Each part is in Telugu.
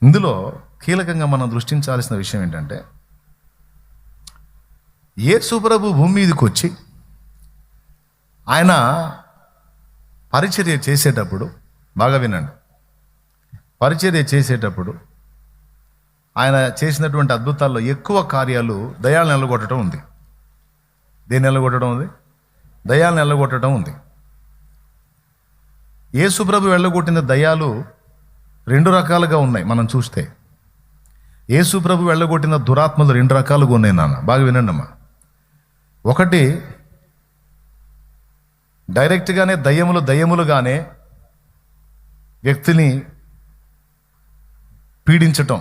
ఇందులో కీలకంగా మనం దృష్టించాల్సిన విషయం ఏంటంటే, యేసు ప్రభు భూమి మీదకి వచ్చి ఆయన పరిచర్య చేసేటప్పుడు, బాగా వినండి, పరిచర్య చేసేటప్పుడు ఆయన చేసినటువంటి అద్భుతాల్లో ఎక్కువ కార్యాలు దయ్యాలను వెళ్ళగొట్టడం ఉంది. దేన్ని వెళ్ళగొట్టడం ఉంది? దయ్యాలను వెళ్ళగొట్టడం ఉంది. యేసు ప్రభు వెళ్ళగొట్టిన దయ్యాలు రెండు రకాలుగా ఉన్నాయి. మనం చూస్తే యేసు ప్రభు వెళ్ళగొట్టిన దురాత్మలు రెండు రకాలుగా ఉన్నాయి నాన్న, బాగా వినండి అమ్మా. ఒకటి, డైరెక్ట్గానే దయ్యములుగానే వ్యక్తిని పీడించటం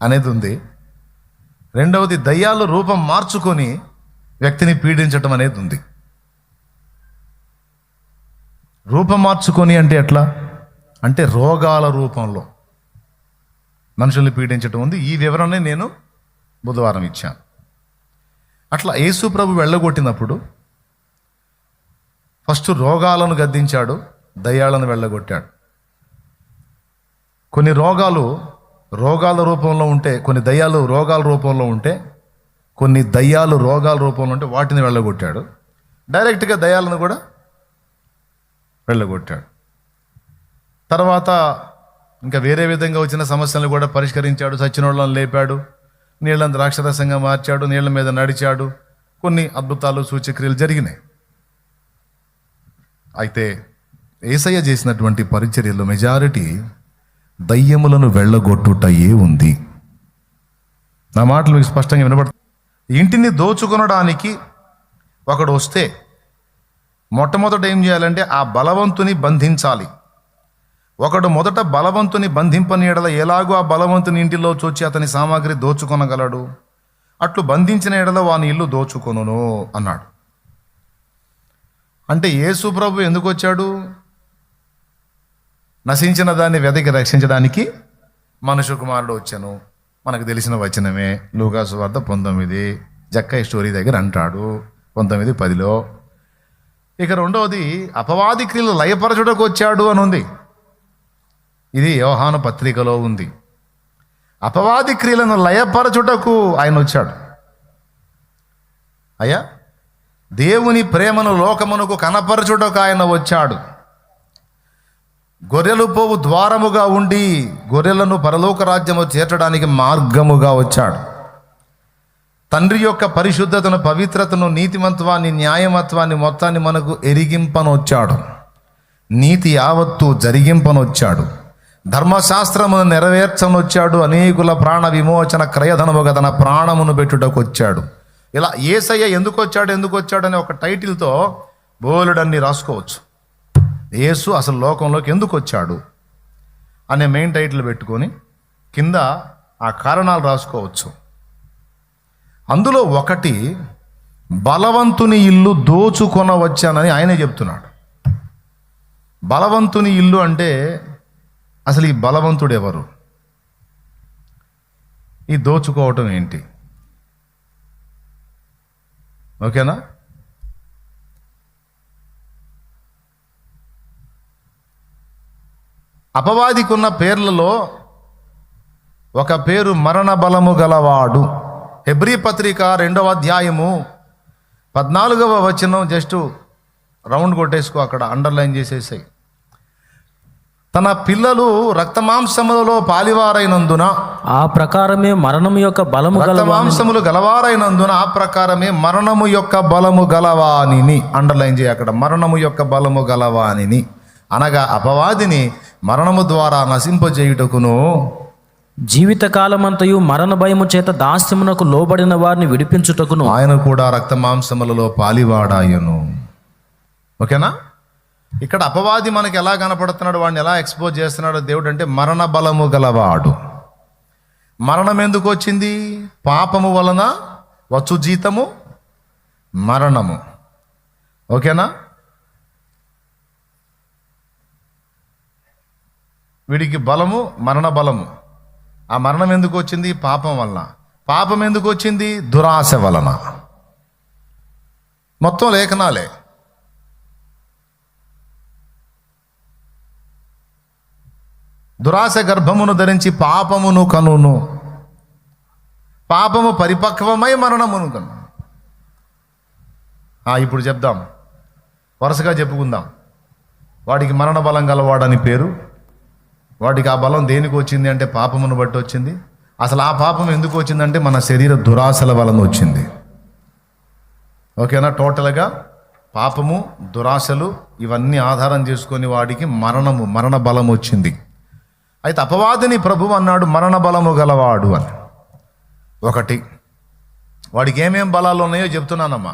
అనేది ఉంది. రెండవది, దయ్యాలు రూపం మార్చుకొని వ్యక్తిని పీడించటం అనేది ఉంది. రూపం మార్చుకొని అంటే ఎట్లా అంటే రోగాల రూపంలో మనుషుల్ని పీడించటం ఉంది. ఈ వివరణనే నేను బుధవారం ఇచ్చాను. అట్లా యేసు ప్రభు వెళ్ళగొట్టినప్పుడు ఫస్ట్ రోగాలను గద్దించాడు, దయ్యాలను వెళ్ళగొట్టాడు. కొన్ని రోగాల రూపంలో ఉంటే, కొన్ని దయ్యాలు రోగాల రూపంలో ఉంటే, కొన్ని దయ్యాలు రోగాల రూపంలో ఉంటే వాటిని వెళ్ళగొట్టాడు. డైరెక్ట్గా దయ్యాలను కూడా వెళ్ళగొట్టాడు. తర్వాత ఇంకా వేరే విధంగా వచ్చిన సమస్యలను కూడా పరిష్కరించాడు. చచ్చిన వాళ్ళని లేపాడు, నీళ్ళని ద్రాక్షరసంగా మార్చాడు, నీళ్ళ మీద నడిచాడు. కొన్ని అద్భుతాలు, సూచక్రియలు జరిగినాయి. అయితే యేసయ్య చేసినటువంటి పరిచర్యలో మెజారిటీ దయ్యములను వెళ్ళగొట్టుటయే ఉంది. నా మాటలు మీకు స్పష్టంగా వినబడుతుంది. ఇంటిని దోచుకొనడానికి ఒకడు వస్తే మొట్టమొదట ఏం చేయాలంటే ఆ బలవంతుని బంధించాలి. ఒకడు మొదట బలవంతుని బంధింపని ఎడల ఎలాగో ఆ బలవంతుని ఇంటిలో చొచ్చి అతని సామాగ్రి దోచుకొనగలడు, అట్లు బంధించిన ఎడల వాని ఇల్లు దోచుకొనును అన్నాడు. అంటే యేసు ప్రభు ఎందుకు వచ్చాడు? నశించిన దాన్ని వెదకి రక్షించడానికి మనుష్య కుమారుడు వచ్చాను. మనకు తెలిసిన వచనమే, లూకా సువార్త 19, జక్కయ్య స్టోరీ దగ్గర అంటాడు 19:10. ఇక రెండవది, అపవాది క్రియలు లయపరచుటకు వచ్చాడు అని ఉంది. ఇది యోహాను పత్రికలో ఉంది. అపవాది క్రియలను లయపరచుటకు ఆయన వచ్చాడు. అయ్యా, దేవుని ప్రేమను లోకమునకు కనపరచుటకు ఆయన వచ్చాడు. గొర్రెలు పోవు ద్వారముగా ఉండి గొర్రెలను పరలోక రాజ్యము చేర్చడానికి మార్గముగా వచ్చాడు. తండ్రి యొక్క పరిశుద్ధతను, పవిత్రతను, నీతిమంత్వాన్ని, న్యాయమత్వాన్ని మొత్తాన్ని మనకు ఎరిగింపనొచ్చాడు. నీతి యావత్తు జరిగింపనొచ్చాడు. ధర్మశాస్త్రమును నెరవేర్చనొచ్చాడు. అనేకుల ప్రాణ విమోచన క్రయధనముగా తన ప్రాణమును పెట్టుటకు వచ్చాడు. ఇలా యేసయ్య ఎందుకు వచ్చాడు అనే ఒక టైటిల్తో బోలెడన్ని రాసుకోవచ్చు. యేసు అసలు లోకంలోకి ఎందుకు వచ్చాడు అనే మెయిన్ టైటిల్ పెట్టుకొని కింద ఆ కారణాలు రాసుకోవచ్చు. అందులో ఒకటి, బలవంతుని ఇల్లు దోచుకొనవచ్చానని ఆయనే చెప్తున్నాడు. బలవంతుని ఇల్లు అంటే అసలు ఈ బలవంతుడు ఎవరు? ఈ దోచుకోవటం ఏంటి? ఓకేనా? అపవాదికి ఉన్న పేర్లలో ఒక పేరు మరణ బలము గలవాడు. హెబ్రీ పత్రిక 2వ అధ్యాయము 14వ వచనం జస్ట్ రౌండ్ కొట్టేసుకో, అక్కడ అండర్లైన్ చేసేసాయి. తన పిల్లలు రక్తమాంసములలో పాలివారైనందున ఆ ప్రకారమే మరణము యొక్క బలము రక్తమాంసములు గలవారైనందున ఆ ప్రకారమే మరణము యొక్క బలము గలవానిని అండర్లైన్ చేయ, అక్కడ మరణము యొక్క బలము గలవానిని అనగా అపవాదిని మరణము ద్వారా నశింపజేయుటకును జీవితకాలమంతయు మరణ భయము చేత దాస్యమునకు లోబడిన వారిని విడిపించుటకును ఆయన కూడా రక్తమాంసములలో పాలివాడాయను. ఓకేనా? ఇక్కడ అపవాది మనకి ఎలా కనపడుతున్నాడు, వాడిని ఎలా ఎక్స్పోజ్ చేస్తున్నాడు దేవుడు అంటే మరణ బలము గలవాడు. మరణం ఎందుకు వచ్చింది? పాపము వలన వచ్చు జీతము మరణము. ఓకేనా? వీడికి బలము మరణ బలము. ఆ మరణం ఎందుకు వచ్చింది? పాపం వలన. పాపం ఎందుకు వచ్చింది? దురాశ వలన. మొత్తం లేఖనాలే. దురాశ గర్భమును ధరించి పాపమును కనును, పాపము పరిపక్వమై మరణమును కను. ఇప్పుడు చెప్దాం, వరుసగా చెప్పుకుందాం. వాడికి మరణ బలం గలవాడని పేరు. వాడికి ఆ బలం దేనికి వచ్చింది అంటే పాపమును బట్టి వచ్చింది. అసలు ఆ పాపం ఎందుకు వచ్చిందంటే మన శరీర దురాశల వలన వచ్చింది. ఓకేనా? టోటల్గా పాపము, దురాశలు ఇవన్నీ ఆధారం చేసుకొని వాడికి మరణ బలం వచ్చింది. అయితే అపవాదిని ప్రభువు అన్నాడు మరణ బలము గలవాడు అని. ఒకటి, వాడికి ఏమేం బలాలు ఉన్నాయో చెప్తున్నానమ్మా.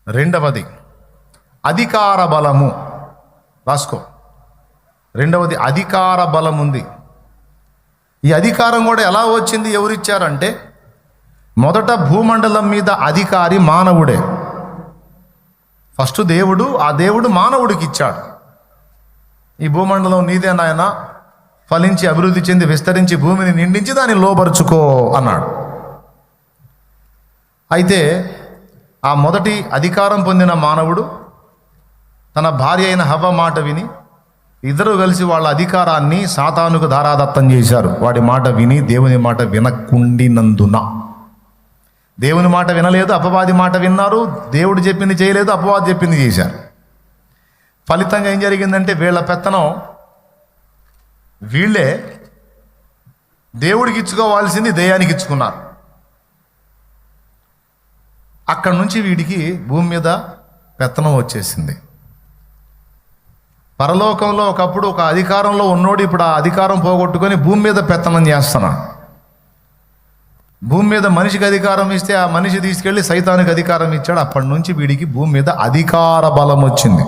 రెండవది అధికార బలము, రాసుకో. రెండవది అధికార బలం ఉంది. ఈ అధికారం కూడా ఎలా వచ్చింది, ఎవరిచ్చారంటే మొదట భూమండలం మీద అధికారి మానవుడే. ఫస్ట్ దేవుడు, ఆ దేవుడు మానవుడికి ఇచ్చాడు. ఈ భూమండలం నీదే నాయన, ఫలించి అభివృద్ధి చెంది విస్తరించి భూమిని నిండించి దాన్ని లోబరుచుకో అన్నాడు. అయితే ఆ మొదటి అధికారం పొందిన మానవుడు తన భార్య అయిన హవ్వ మాట విని ఇద్దరు కలిసి వాళ్ళ అధికారాన్ని సాతానుకు ధారాదత్తం చేశారు. వాడి మాట విని దేవుని మాట వినకుండినందున. దేవుని మాట వినలేదు, అపవాది మాట విన్నారు. దేవుడు చెప్పింది చేయలేదు, అపవాది చెప్పింది చేశారు. ఫలితంగా ఏం జరిగిందంటే వీళ్ళ పెత్తనం వీళ్ళే దేవుడికి ఇచ్చుకోవాల్సింది దెయ్యానికి ఇచ్చుకున్నారు. అక్కడి నుంచి వీడికి భూమి మీద పెత్తనం వచ్చేసింది. పరలోకంలో ఒకప్పుడు ఒక అధికారంలో ఉన్నోడు ఇప్పుడు ఆ అధికారం పోగొట్టుకొని భూమి మీద పెత్తనం చేస్తున్నాడు. భూమి మీద మనిషికి అధికారం ఇస్తే ఆ మనిషి తీసుకెళ్ళి సైతానికి అధికారం ఇచ్చాడు. అప్పటి నుంచి వీడికి భూమి మీద అధికార బలం వచ్చింది.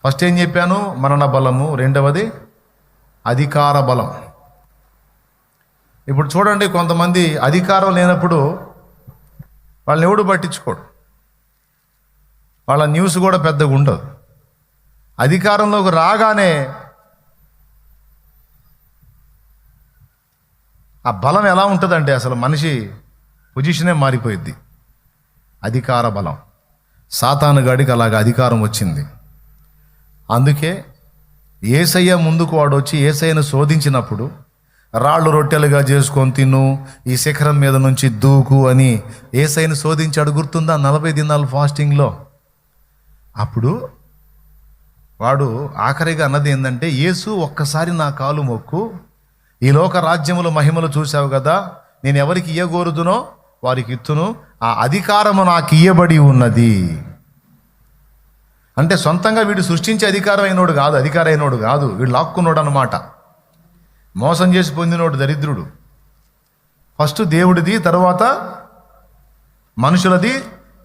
ఫస్ట్ ఏం చెప్పాను? మరణ బలము. రెండవది అధికార బలం. ఇప్పుడు చూడండి, కొంతమంది అధికారం లేనప్పుడు వాళ్ళని ఎవడు పట్టించుకోడు, వాళ్ళ న్యూస్ కూడా పెద్దగా ఉండదు. అధికారంలోకి రాగానే ఆ బలం ఎలా ఉంటుందంటే అసలు మనిషి పొజిషనే మారిపోయింది. అధికార బలం. సాతాను గాడికి అలాగ అధికారం వచ్చింది. అందుకే యేసయ్య ముందుకు వాడు వచ్చి యేసయ్యను శోధించినప్పుడు రాళ్ళు రొట్టెలుగా చేసుకొని తిను, ఈ శిఖరం మీద నుంచి దూకు అని యేసయ్యను శోధించాడు. గుర్తుందా? 40 దినాలు ఫాస్టింగ్లో. అప్పుడు వాడు ఆఖరిగా అన్నది ఏంటంటే, యేసు ఒక్కసారి నా కాలు మొక్కు, ఈ లోక రాజ్యముల మహిమలు చూశావు కదా, నేను ఎవరికి ఇయ్యగోరుదునో వారికి ఇత్తును, ఆ అధికారము నాకు ఇయ్యబడి ఉన్నది. అంటే సొంతంగా వీడు సృష్టించే అధికారం అయినోడు కాదు, వీడు లాక్కున్నాడు అన్నమాట. మోసం చేసి పొందినోడు దరిద్రుడు. ఫస్ట్ దేవుడిది, తర్వాత మనుషులది,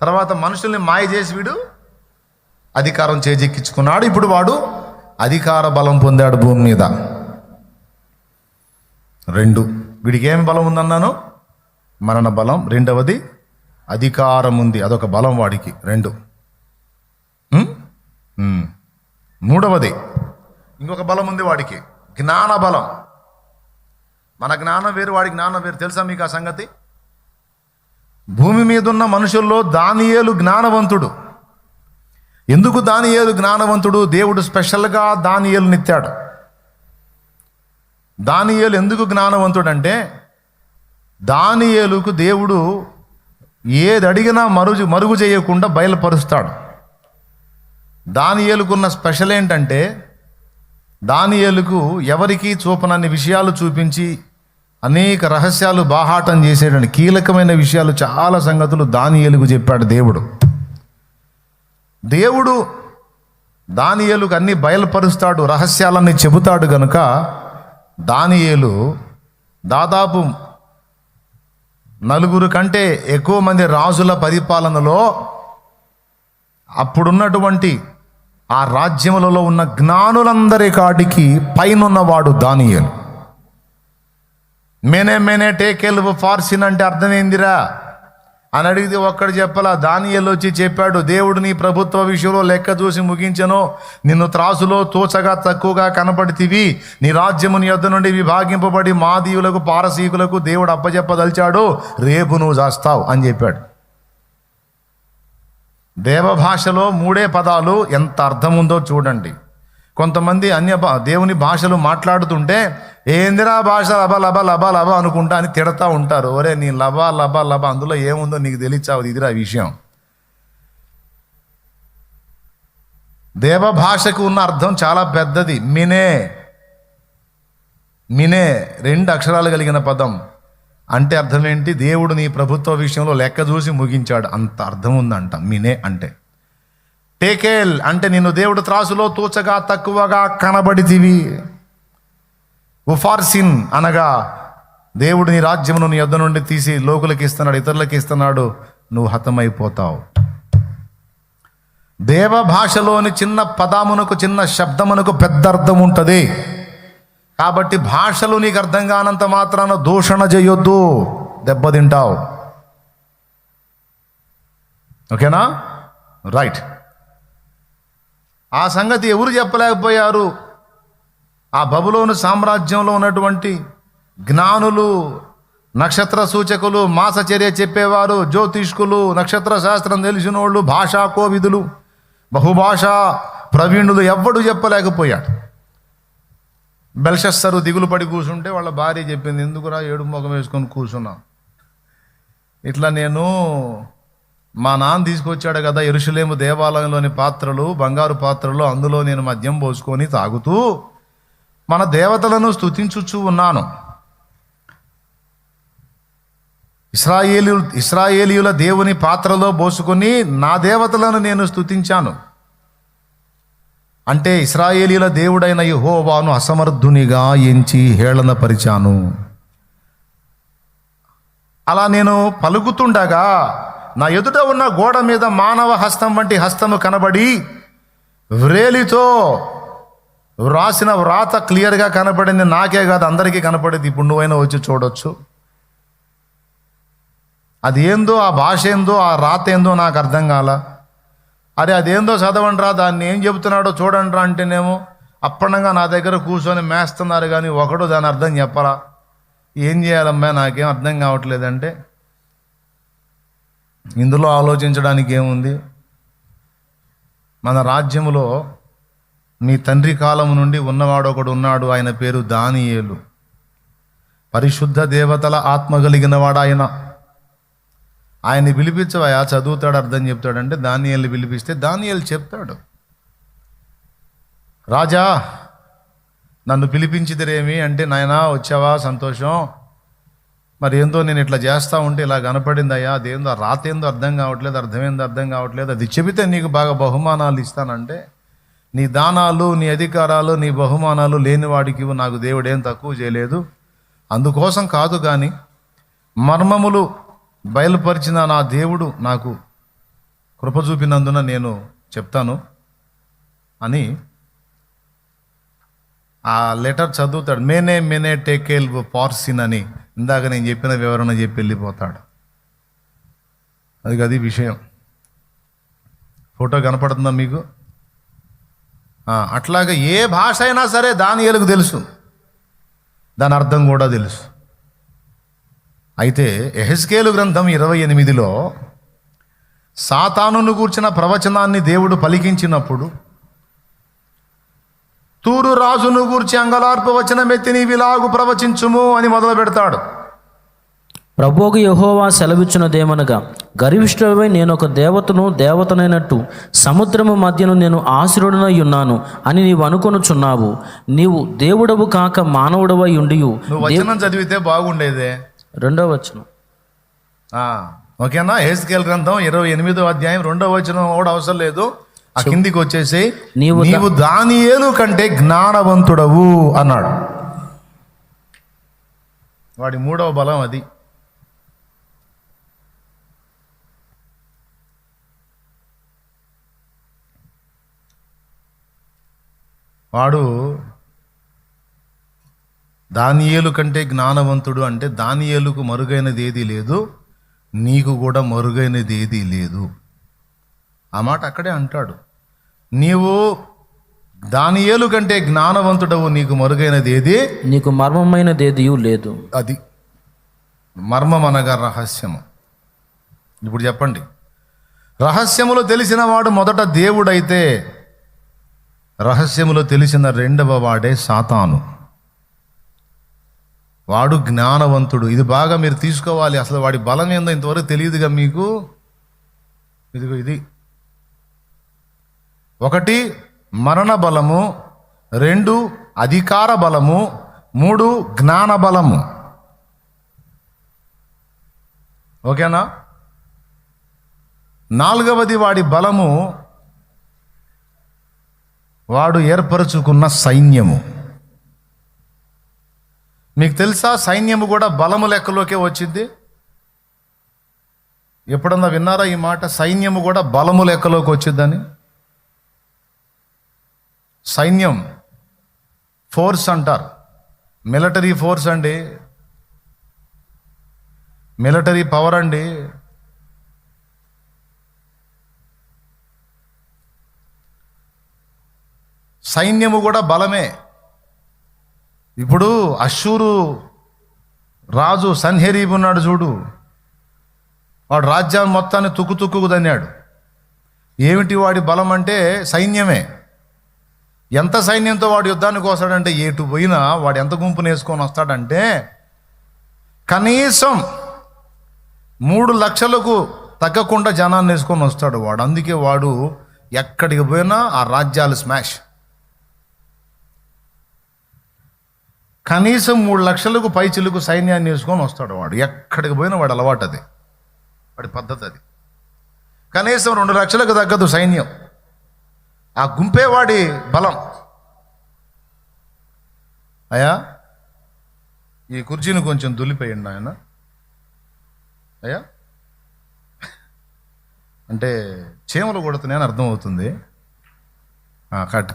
తర్వాత మనుషుల్ని మాయ చేసి వీడు అధికారం చేజెక్కించుకున్నాడు. ఇప్పుడు వాడు అధికార బలం పొందాడు భూమి మీద. 2, వీడికి ఏమి బలం ఉందన్నాను? మరణ బలం. రెండవది అధికారం ఉంది, అదొక బలం వాడికి. 2. మూడవది ఇంకొక బలం ఉంది వాడికి, జ్ఞాన బలం. మన జ్ఞానం వేరు, వాడి జ్ఞానం వేరు. తెలుసా మీకు ఆ సంగతి? భూమి మీద ఉన్న మనుషుల్లో దానియేలు జ్ఞానవంతుడు. ఎందుకు దానియేలు జ్ఞానవంతుడు? దేవుడు స్పెషల్గా దానియేలునిచ్చాడు. దానియేలు ఎందుకు జ్ఞానవంతుడు అంటే, దానియేలుకు దేవుడు ఏది అడిగినా మరుగు చేయకుండా బయలుపరుస్తాడు. దానియేలుకున్న స్పెషల్ ఏంటంటే, దానియేలుకు ఎవరికీ చూపనన్ని విషయాలు చూపించి అనేక రహస్యాలు బాహాటం చేసేటువంటి కీలకమైన విషయాలు, చాలా సంగతులు దానియేలుకు చెప్పాడు దేవుడు. దేవుడు దానియేలుకు అన్ని బయలుపరుస్తాడు, రహస్యాలన్నీ చెబుతాడు గనుక దానియేలు దాదాపు 4 కంటే ఎక్కువ మంది రాజుల పరిపాలనలో అప్పుడున్నటువంటి ఆ రాజ్యములలో ఉన్న జ్ఞానులందరి కాడికి పైనున్నవాడు దానియేలు. మేనే టేకెల్ ఫార్సిన్ అంటే అర్థమైందిరా అని అడిగితే ఒక్కడు చెప్పలా. దానియేలు వచ్చి చెప్పాడు, దేవుడు నీ ప్రభుత్వ విషయంలో లెక్క చూసి ముగించెను, నిన్ను త్రాసులో తోచగా తక్కువగా కనపడితివి, నీ రాజ్యము నీ యొద్ద నుండి విభాగింపబడి మాదీయులకు పారసీకులకు దేవుడు అప్పచెప్పదలిచాడు, రేపు నువ్వు చేస్తావు అని చెప్పాడు. దేవభాషలో 3 పదాలు ఎంత అర్థం ఉందో చూడండి. కొంతమంది దేవుని భాషలు మాట్లాడుతుంటే ఏందిరా భాష లబ లబ లబ లబ అనుకుంటా అని తిడతా ఉంటారు. ఒరే నీ లబ లబ లబ అందులో ఏముందో నీకు తెలియచావు, ఇదిరా విషయం. దేవ భాషకు ఉన్న అర్థం చాలా పెద్దది. మినే 2 అక్షరాలు కలిగిన పదం. అంటే అర్థం ఏంటి? దేవుడు నీ ప్రభుత్వ విషయంలో లెక్క చూసి ముగించాడు, అంత అర్థం ఉందంట మినే అంటే. టేకేల్ అంటే నిన్ను దేవుడు త్రాసులో తూచగా తక్కువగా కనబడితివి. ఉఫార్సిన్ అనగా దేవుడు నీ రాజ్యమును నీ యొద్ద నుండి తీసి లోకులకి ఇస్తున్నాడు, ఇతరులకి ఇస్తున్నాడు, నువ్వు హతమైపోతావు. దేవ భాషలోని చిన్న పదమునకు, చిన్న శబ్దమునకు పెద్ద అర్థం ఉంటుంది. కాబట్టి భాషలు నీకు అర్థం కానంత మాత్రాన దూషణ చేయొద్దు, దెబ్బతింటావు. ఓకేనా? రైట్. ఆ సంగతి ఎవరు చెప్పలేకపోయారు? ఆ బబులోను సామ్రాజ్యంలో ఉన్నటువంటి జ్ఞానులు, నక్షత్ర సూచకులు, మాసచర్య చెప్పేవారు, జ్యోతిష్కులు, నక్షత్ర శాస్త్రం తెలిసిన వాళ్ళు, భాషా కోవిదులు, బహుభాషా ప్రవీణులు ఎవ్వడు చెప్పలేకపోయాడు. బెల్షస్సరు దిగులు పడి కూర్చుంటే వాళ్ళ భార్య చెప్పింది, ఎందుకురా ఏడు ముఖం వేసుకొని కూర్చున్నా? ఇట్లా నేను మా నాన్న తీసుకొచ్చాడు కదా యెరూషలేము దేవాలయంలోని పాత్రలు, బంగారు పాత్రలు, అందులో నేను మద్యం పోసుకొని తాగుతూ మన దేవతలను స్తుతించుచూ ఉన్నాను. ఇశ్రాయేలీయుల దేవుని పాత్రలో పోసుకొని నా దేవతలను నేను స్తుతించాను. అంటే ఇశ్రాయేలీయుల దేవుడైన యెహోవాను అసమర్థునిగా ఎంచి హేళనపరిచాను. అలా నేను పలుకుతుండగా నా ఎదుట ఉన్న గోడ మీద మానవ హస్తం వంటి హస్తము కనబడి వ్రేలితో వ్రాసిన వ్రాత క్లియర్గా కనపడింది. నాకే కాదు, అందరికీ కనపడింది. ఇప్పుడు నువ్వైనా వచ్చి చూడొచ్చు. అది ఏందో, ఆ భాష ఏందో, ఆ రాత ఏందో నాకు అర్థం కాల. అరే అదేందో చదవండి రా, దాన్ని ఏం చెబుతున్నాడో చూడండి రా అంటేనేమో అప్పనంగా నా దగ్గర కూర్చొని మేస్తున్నారు, కానీ ఒకడు దాని అర్థం చెప్పరా. ఏం చేయాలమ్మా, నాకేం అర్థం కావట్లేదంటే ఇందులో ఆలోచించడానికి ఏముంది? మన రాజ్యములో మీ తండ్రి కాలం నుండి ఉన్నవాడు ఒకడు ఉన్నాడు, ఆయన పేరు దానియేలు. పరిశుద్ధ దేవతల ఆత్మ కలిగిన వాడు ఆయన. ఆయన్ని పిలిపించవయా, చదువుతాడు, అర్థం చెప్తాడంటే దానియేలుని పిలిపిస్తే దానియేలు చెప్తాడు. రాజా నన్ను పిలిపించిదిరేమి అంటే, నాయనా వచ్చావా, సంతోషం. మరి ఏందో నేను ఇట్లా చేస్తూ ఉంటే ఇలా కనపడింది అయ్యా, అదేందో రాత ఏందో అర్థం కావట్లేదు, అర్థమైందో అర్థం కావట్లేదు, అది చెబితే నీకు బాగా బహుమానాలు ఇస్తానంటే, నీ దానాలు, నీ అధికారాలు, నీ బహుమానాలు లేనివాడికి నాకు దేవుడేం తక్కువ చేయలేదు. అందుకోసం కాదు కానీ మర్మములు బయలుపరిచిన నా దేవుడు నాకు కృప చూపినందున నేను చెప్తాను అని ఆ లెటర్ చదువుతాడు. మేనే టేకేల్ పార్సిన్ అని ఇందాక నేను చెప్పిన వివరణ చెప్పి వెళ్ళిపోతాడు. అది విషయం. ఫోటో కనపడుతుందా మీకు? అట్లాగే ఏ భాష అయినా సరే దానియేలుకు తెలుసు, దాని అర్థం కూడా తెలుసు. అయితే యెహెజ్కేలు గ్రంథం 28లో సాతానును గూర్చిన ప్రవచనాన్ని దేవుడు పలికించినప్పుడు, తూరు రాజును గూర్చి అంగలార్పు వచనమెత్తి నీవిలాగు ప్రవచించుము అని మొదలు పెడతాడు. ప్రభువుకు యెహోవా సెలవిచ్చినదేమనగా, గర్విష్ఠుడవై నేను ఒక దేవతనైనట్టు సముద్రము మధ్యను నేను ఆశీర్వడనై ఉన్నాను అని నీవు అనుకొనుచున్నావు. నీవు దేవుడవు కాక మానవుడవై ఉండియు. నువ్వు వచనం చదివితే బాగుండేదే. 2వ వచనం. ఓకేనా? యెహెజ్కేలు గ్రంథం 28వ అధ్యాయం 2వ వచనం కూడా అవసరం లేదు, ఆ కిందికి వచ్చేసి నీవు దానియేలు కంటే జ్ఞానవంతుడవు అన్నాడు. వాడి 3వ బలం అది. వాడు దానియేలు కంటే జ్ఞానవంతుడు అంటే దానియేలుకు మరుగైనది ఏదీ లేదు, నీకు కూడా మరుగైనది ఏదీ లేదు. ఆ మాట అక్కడే అంటాడు. నీవు దానియేలు కంటే జ్ఞానవంతుడవు, నీకు మరుగైనది ఏది, నీకు మర్మమైనది ఏదీ లేదు. అది మర్మం అనగా రహస్యము. ఇప్పుడు చెప్పండి, రహస్యములు తెలిసిన వాడు మొదట దేవుడైతే రహస్యములో తెలిసిన రెండవ వాడే సాతాను. వాడు జ్ఞానవంతుడు. ఇది బాగా మీరు తీసుకోవాలి. అసలు వాడి బలం ఏందో ఇంతవరకు తెలియదుగా మీకు. ఇదిగో ఇది 1 మరణ బలము, 2 అధికార బలము, 3 జ్ఞాన బలము. ఓకేనా? 4వది వాడి బలము, వాడు ఏర్పరచుకున్న సైన్యము. మీకు తెలుసా సైన్యము కూడా బలము లెక్కలోకే వచ్చింది? ఎప్పుడన్నా విన్నారా ఈ మాట? సైన్యము కూడా బలము లెక్కలోకి వచ్చిందని. సైన్యం ఫోర్స్ అంటారు. మిలిటరీ ఫోర్స్ అండి, మిలిటరీ పవర్ అండి. సైన్యము కూడా బలమే. ఇప్పుడు అష్షూరు రాజు సన్హెరీబు ఉన్నాడు చూడు, వాడు రాజ్యాన్ని మొత్తాన్ని తుక్కు దన్నాడు. ఏమిటి వాడి బలం అంటే సైన్యమే. ఎంత సైన్యంతో వాడు యుద్ధానికి వస్తాడంటే, ఎటు పోయినా వాడు ఎంత గుంపును వేసుకొని వస్తాడంటే కనీసం 3 లక్షలకు తగ్గకుండా జనాన్ని వేసుకొని వస్తాడు వాడు. అందుకే వాడు ఎక్కడికి పోయినా ఆ రాజ్యాలు స్మాష్. కనీసం 3 లక్షలకు పైచిలకు సైన్యాన్ని వేసుకొని వస్తాడు వాడు. ఎక్కడికి పోయినా వాడు అలవాటు, అది వాడి పద్ధతి. అది కనీసం 2 లక్షలకు తగ్గదు సైన్యం. ఆ గుంపే వాడి బలం. అయ్యా ఈ కుర్చీని కొంచెం దులిపేయండి ఆయన. అయ్యా అంటే చీమలు కొడుతున్నాయని అర్థమవుతుంది.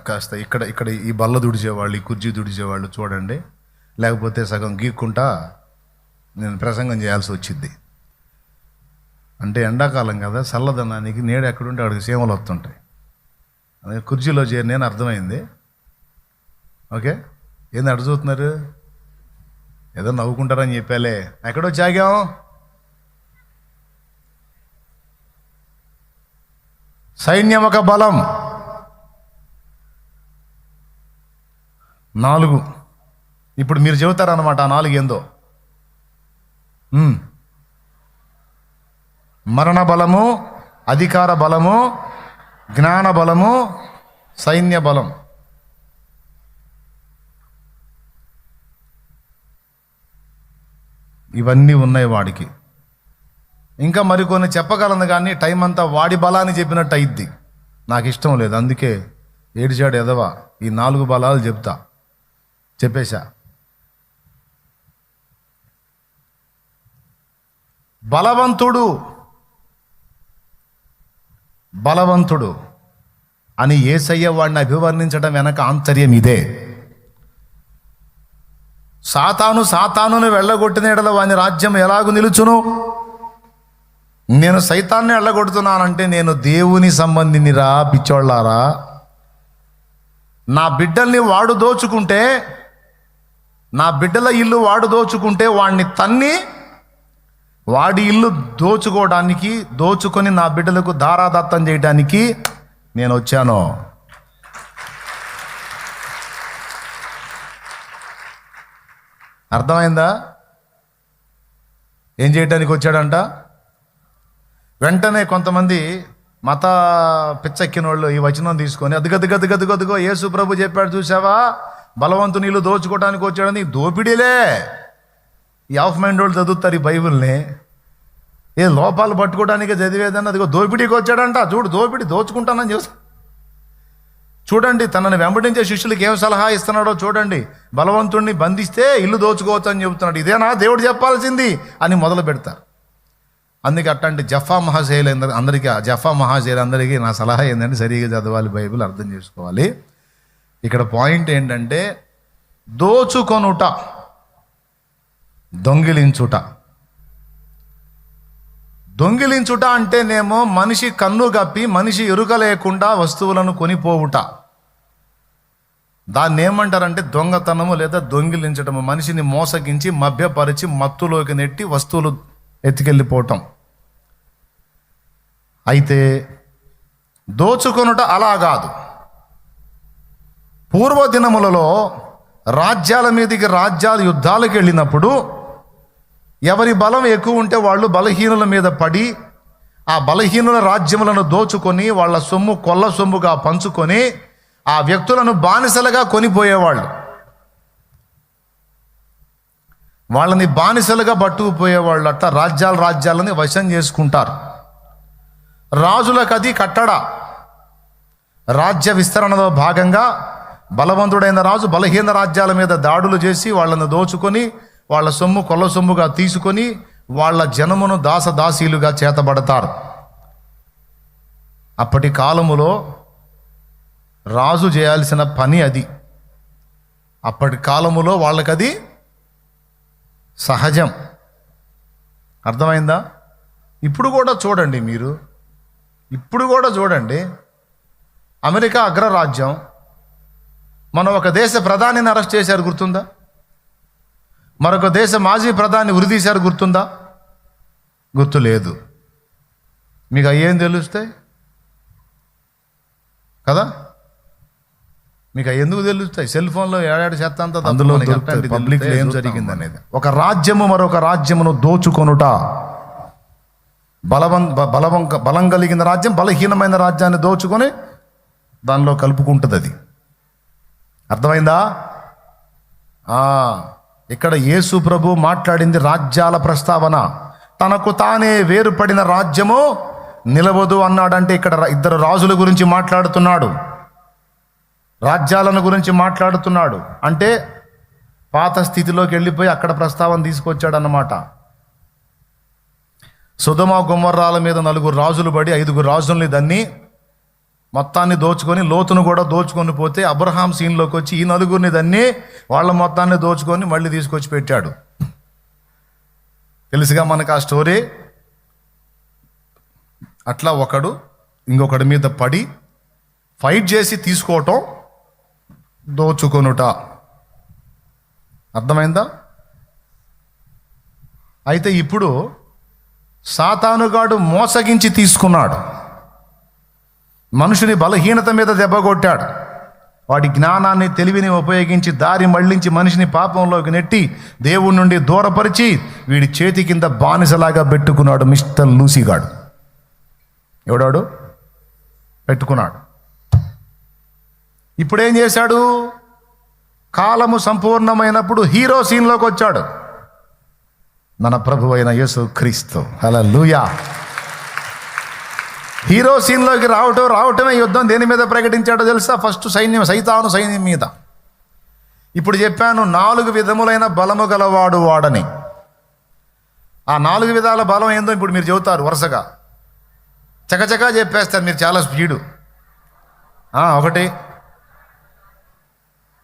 కాస్త ఇక్కడ ఇక్కడ ఈ బల్ల దుడిచేవాళ్ళు, ఈ కుర్చీ దుడిచేవాళ్ళు చూడండి, లేకపోతే సగం గీక్కుంటా నేను ప్రసంగం చేయాల్సి వచ్చింది. అంటే ఎండాకాలం కదా, చల్లదనానికి నీడ ఎక్కడుంటే అక్కడికి చీమలు వస్తుంటాయి. అదే కుర్చీలో చేరినేని అర్థమైంది. ఓకే, ఏంది అటు చూస్తున్నారు? ఏదో నవ్వుకుంటారని చెప్పాలే. ఎక్కడో చాగాం. సైన్యం ఒక బలం. 4 ఇప్పుడు మీరు చెబుతారన్నమాట. ఆ 4 ఏందో? మరణ బలము, అధికార బలము, జ్ఞాన బలము, సైన్య బలం. ఇవన్నీ ఉన్నాయి వాడికి. ఇంకా మరికొన్ని చెప్పగలను, కానీ టైం అంతా వాడి బలాన్ని చెప్పినట్టు అయింది. నాకు ఇష్టం లేదు, అందుకే ఏడిచాడు ఎదవా ఈ 4 బలాలు చెప్పేశా. బలవంతుడు అని యేసయ్య వాడిని అభివర్ణించడం వెనక ఆంతర్యం ఇదే. సాతానుని వెళ్ళగొట్టిన ఎడల వాని రాజ్యం ఎలాగూ నిలుచును? నేను సైతాన్ని వెళ్ళగొడుతున్నానంటే నేను దేవుని సంబంధినిరా పిచ్చోళ్ళారా. నా బిడ్డల్ని వాడు దోచుకుంటే, నా బిడ్డల ఇల్లు వాడు దోచుకుంటే వాడిని తన్ని వాడి ఇల్లు దోచుకొని నా బిడ్డలకు ధారాదత్తం చేయడానికి నేను వచ్చాను. అర్థమైందా? ఏం చేయడానికి వచ్చాడంట? వెంటనే కొంతమంది మత పిచ్చెక్కిన వాళ్ళు ఈ వచనం తీసుకొని అదిగదిగో యేసు ప్రభు చెప్పాడు చూసావా, బలవంతుని ఇల్లు దోచుకోవడానికి వచ్చాడని. దోపిడీలే. ఈ ఆఫ్ మైండ్ వాళ్ళు చదువుతారు ఈ బైబిల్ని. ఏ లోపాలు పట్టుకోవడానికే చదివేదని. అదిగో దోపిడీకి వచ్చాడంట. చూడు, దోచుకుంటానని చూసి చూడండి. తనని వెంబడించే శిష్యులకి ఏం సలహా ఇస్తున్నాడో చూడండి. బలవంతుడిని బంధిస్తే ఇల్లు దోచుకోవచ్చు అని చెబుతున్నాడు. ఇదేనా దేవుడు చెప్పాల్సింది అని మొదలు పెడతారు. అందుకే అట్లాంటి జఫా మహాశైలందరికీ నా సలహా ఏంటంటే సరిగా చదవాలి, బైబిల్ అర్థం చేసుకోవాలి. ఇక్కడ పాయింట్ ఏంటంటే దోచుకొనుట, దొంగిలించుట అంటేనేమో మనిషి కన్ను గప్పి మనిషి ఎరుక లేకుండా వస్తువులను కొనిపోవుట. దాన్ని ఏమంటారంటే దొంగతనము లేదా దొంగిలించటము. మనిషిని మోసగించి మభ్యపరిచి మత్తులోకి నెట్టి వస్తువులు ఎత్తుకెళ్ళిపోవటం. అయితే దోచుకొనుట అలా కాదు. పూర్వదినములలో రాజ్యాల మీదకి రాజ్యాలు యుద్ధాలకు వెళ్ళినప్పుడు ఎవరి బలం ఎక్కువ ఉంటే వాళ్ళు బలహీనుల మీద పడి ఆ బలహీనుల రాజ్యములను దోచుకొని వాళ్ళ సొమ్ము కొల్ల సొమ్ముగా పంచుకొని ఆ వ్యక్తులను బానిసలుగా కొనిపోయేవాళ్ళు. వాళ్ళని బానిసలుగా పట్టుకుపోయేవాళ్ళు. అట్లా రాజ్యాలని వశం చేసుకుంటారు. రాజులకు అది కట్టడ. రాజ్య విస్తరణలో భాగంగా బలవంతుడైన రాజు బలహీన రాజ్యాల మీద దాడులు చేసి వాళ్ళను దోచుకొని వాళ్ళ సొమ్ము కొల్ల సొమ్ముగా తీసుకొని వాళ్ళ జనమును దాసదాసీలుగా చేతబడతారు. అప్పటి కాలములో రాజు చేయాల్సిన పని అది. అప్పటి కాలములో వాళ్ళకది సహజం. అర్థమైందా? ఇప్పుడు కూడా చూడండి, ఇప్పుడు కూడా చూడండి, అమెరికా అగ్రరాజ్యం మన ఒక దేశ ప్రధానిని అరెస్ట్ చేశారు, గుర్తుందా? మరొక దేశ మాజీ ప్రధాని ఉరిదీశారు, గుర్తుందా? గుర్తులేదు. మీకు అయ్యేం తెలుస్తాయి కదా? మీకు ఎందుకు తెలుస్తాయి? సెల్ ఫోన్లో ఏడాడు చేస్తా అందులో పబ్లిక్ ఏం జరిగింది అనేది. ఒక రాజ్యము మరొక రాజ్యమును దోచుకొనుట. బలం కలిగిన రాజ్యం బలహీనమైన రాజ్యాన్ని దోచుకొని దానిలో కలుపుకుంటుంది. అది అర్థమైందా? ఇక్కడ యేసు ప్రభు మాట్లాడింది రాజ్యాల ప్రస్తావన. తనకు తానే వేరుపడిన రాజ్యము నిలవదు అన్నాడంటే ఇక్కడ ఇద్దరు రాజుల గురించి మాట్లాడుతున్నాడు, రాజ్యాలను గురించి మాట్లాడుతున్నాడు. అంటే పాత స్థితిలోకి వెళ్ళిపోయి అక్కడ ప్రస్తావన తీసుకొచ్చాడు అన్నమాట. సొదొమ గొమొర్రాల మీద 4 రాజులు పడి 5 రాజుల్ని దన్ని మొత్తాన్ని దోచుకొని లోతును కూడా దోచుకొని పోతే అబ్రహాం సీన్లోకి వచ్చి ఈ 4 దన్ని వాళ్ళ మొత్తాన్ని దోచుకొని మళ్ళీ తీసుకొచ్చి పెట్టాడు. తెలుసుగా మనకు ఆ స్టోరీ. అట్లా ఒకడు ఇంకొకడి మీద పడి ఫైట్ చేసి తీసుకోవటం, దోచుకొనుట. అర్థమైందా? అయితే ఇప్పుడు సాతానుగాడు మోసగించి తీసుకున్నాడు. మనుషుని బలహీనత మీద దెబ్బ కొట్టాడు. వాడి జ్ఞానాన్ని తెలివిని ఉపయోగించి దారి మళ్లించి మనిషిని పాపంలోకి నెట్టి దేవుడి నుండి దూరపరిచి వీడి చేతి కింద బానిసలాగా పెట్టుకున్నాడు మిస్టర్ లూసిగాడు. ఎవడాడు పెట్టుకున్నాడు. ఇప్పుడేం చేశాడు? కాలము సంపూర్ణమైనప్పుడు హీరో సీన్లోకి వచ్చాడు మన ప్రభు అయిన యేసు క్రీస్తు. హల్లెలూయా. హీరో సీన్లోకి రావటమే యుద్ధం దేని మీద ప్రకటించాడో తెలుసా? ఫస్ట్ సైతాను సైన్యం మీద. ఇప్పుడు చెప్పాను 4 విధములైన బలము గలవాడు వాడని. ఆ 4 విధాల బలం ఏందో ఇప్పుడు మీరు చెబుతారు వరుసగా, చకచకా చెప్పేస్తారు మీరు, చాలా స్పీడు. 1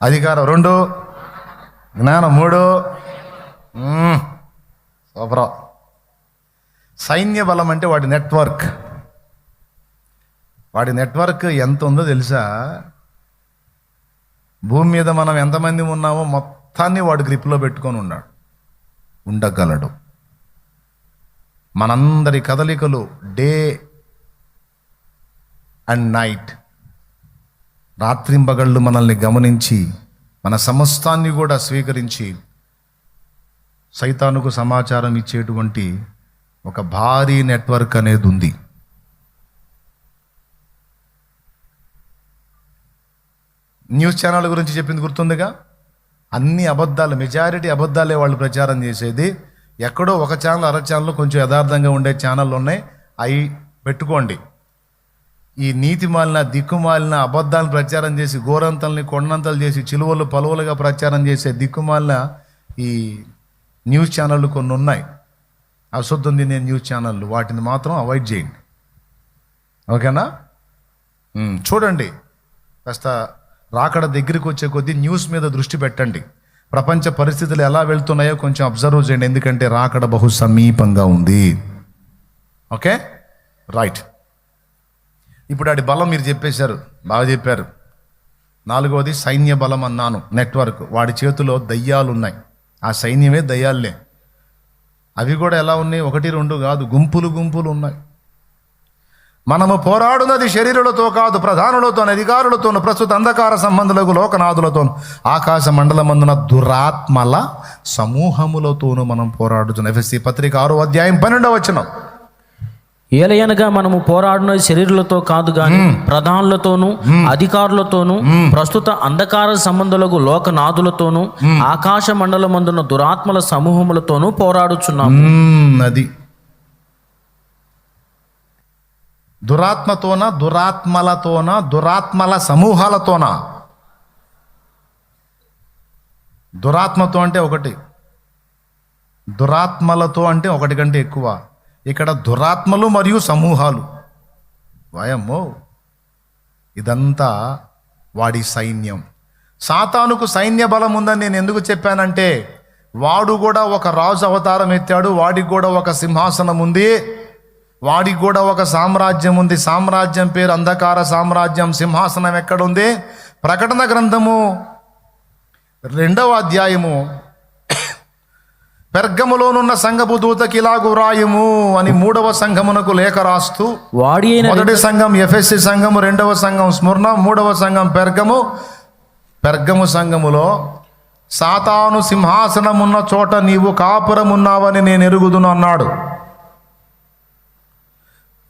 అధికారం, 2 జ్ఞానం, 3 సూపర్. సైన్య బలం అంటే వాడి నెట్వర్క్ ఎంత ఉందో తెలుసా? భూమి మీద మనం ఎంతమంది ఉన్నామో మొత్తాన్ని వాడు గ్రిప్లో పెట్టుకొని ఉండగలడు. మనందరి కదలికలు డే అండ్ నైట్, రాత్రింబగళ్ళు మనల్ని గమనించి మన సమస్తాన్ని కూడా స్వీకరించి సైతానుకు సమాచారం ఇచ్చేటువంటి ఒక భారీ నెట్వర్క్ అనేది ఉంది. న్యూస్ ఛానల్ గురించి చెప్పింది గుర్తుందిగా? అన్ని అబద్ధాలు, మెజారిటీ అబద్ధాలే వాళ్ళు ప్రచారం చేసేది. ఎక్కడో ఒక ఛానల్, అర ఛానల్ కొంచెం యథార్థంగా ఉండే ఛానళ్ళు ఉన్నాయి, అవి పెట్టుకోండి. ఈ నీతి మాలిన దిక్కుమాలిన అబద్ధాలను ప్రచారం చేసి గోరంతల్ని కొండంతలు చేసి చిలువలు పలువలుగా ప్రచారం చేసే దిక్కుమాలిన ఈ న్యూస్ ఛానళ్ళు కొన్ని ఉన్నాయి, అశుద్ధం తినే న్యూస్ ఛానళ్ళు. వాటిని మాత్రం అవాయిడ్ చేయండి, ఓకేనా? చూడండి, కాస్త రాకడ దగ్గరికి వచ్చే కొద్దీ న్యూస్ మీద దృష్టి పెట్టండి. ప్రపంచ పరిస్థితులు ఎలా వెళ్తున్నాయో కొంచెం అబ్జర్వ్ చేయండి, ఎందుకంటే రాకడ బహు సమీపంగా ఉంది. Okay, right. ఇప్పుడు ఆడి బలం మీరు చెప్పేశారు, బాగా చెప్పారు. 4వది సైన్య బలం అన్నాను, నెట్వర్క్. వాడి చేతిలో దయ్యాలు ఉన్నాయి. ఆ సైన్యమే దయ్యాలే. అవి కూడా ఎలా ఉన్నాయి? 1, 2 కాదు, గుంపులు ఉన్నాయి. మనము పోరాడున్నది శరీరులతో కాదు, ప్రధానులతోను, అధికారులతోను, ప్రస్తుత అంధకార సంబంధులకు, లోకనాథులతోను, ఆకాశ మండలమందున దురాత్మల సమూహములతోనూ మనం పోరాడుతున్నాం. ఎఫెసీ పత్రిక 6వ అధ్యాయం 12వ వచనం. ఏలయనగా మనము పోరాడున్నది శరీరులతో కాదు గాని ప్రధానులతోనూ అధికారులతోనూ ప్రస్తుత అంధకార సంబంధులకు, లోకనాథులతోనూ, ఆకాశ మండలమందున దురాత్మల సమూహములతోనూ పోరాడుచున్నాము. అది దురాత్మతోన, దురాత్మలతోన, దురాత్మల సమూహాలతోన. దురాత్మతో అంటే ఒకటి, దురాత్మలతో అంటే ఒకటి కంటే ఎక్కువ. ఇక్కడ దురాత్మలు మరియు సమూహాలు. వాయమ్మో, ఇదంతా వాడి సైన్యం. సాతానుకు సైన్య బలం ఉందని నేను ఎందుకు చెప్పానంటే, వాడు కూడా ఒక రాజు అవతారం ఎత్తాడు, వాడికి కూడా ఒక సింహాసనం ఉంది, వాడికి కూడా ఒక సామ్రాజ్యం ఉంది. సామ్రాజ్యం పేరు అంధకార సామ్రాజ్యం. సింహాసనం ఎక్కడుంది? ప్రకటన గ్రంథము 2వ అధ్యాయము, పెర్గములోనున్న సంఘపు దూతకి ఇలాగు వ్రాయుము అని 3వ సంఘమునకు లేఖ రాస్తూ, వాడి అయిన మొదటి సంఘం ఎఫెసీ సంఘము, 2వ సంఘం స్ముర్ణ, 3వ సంఘం పెర్గము. పెర్గము సంఘములో, సాతాను సింహాసనమున్న చోట నీవు కాపురమున్నావని నేను ఎరుగుదును అన్నాడు.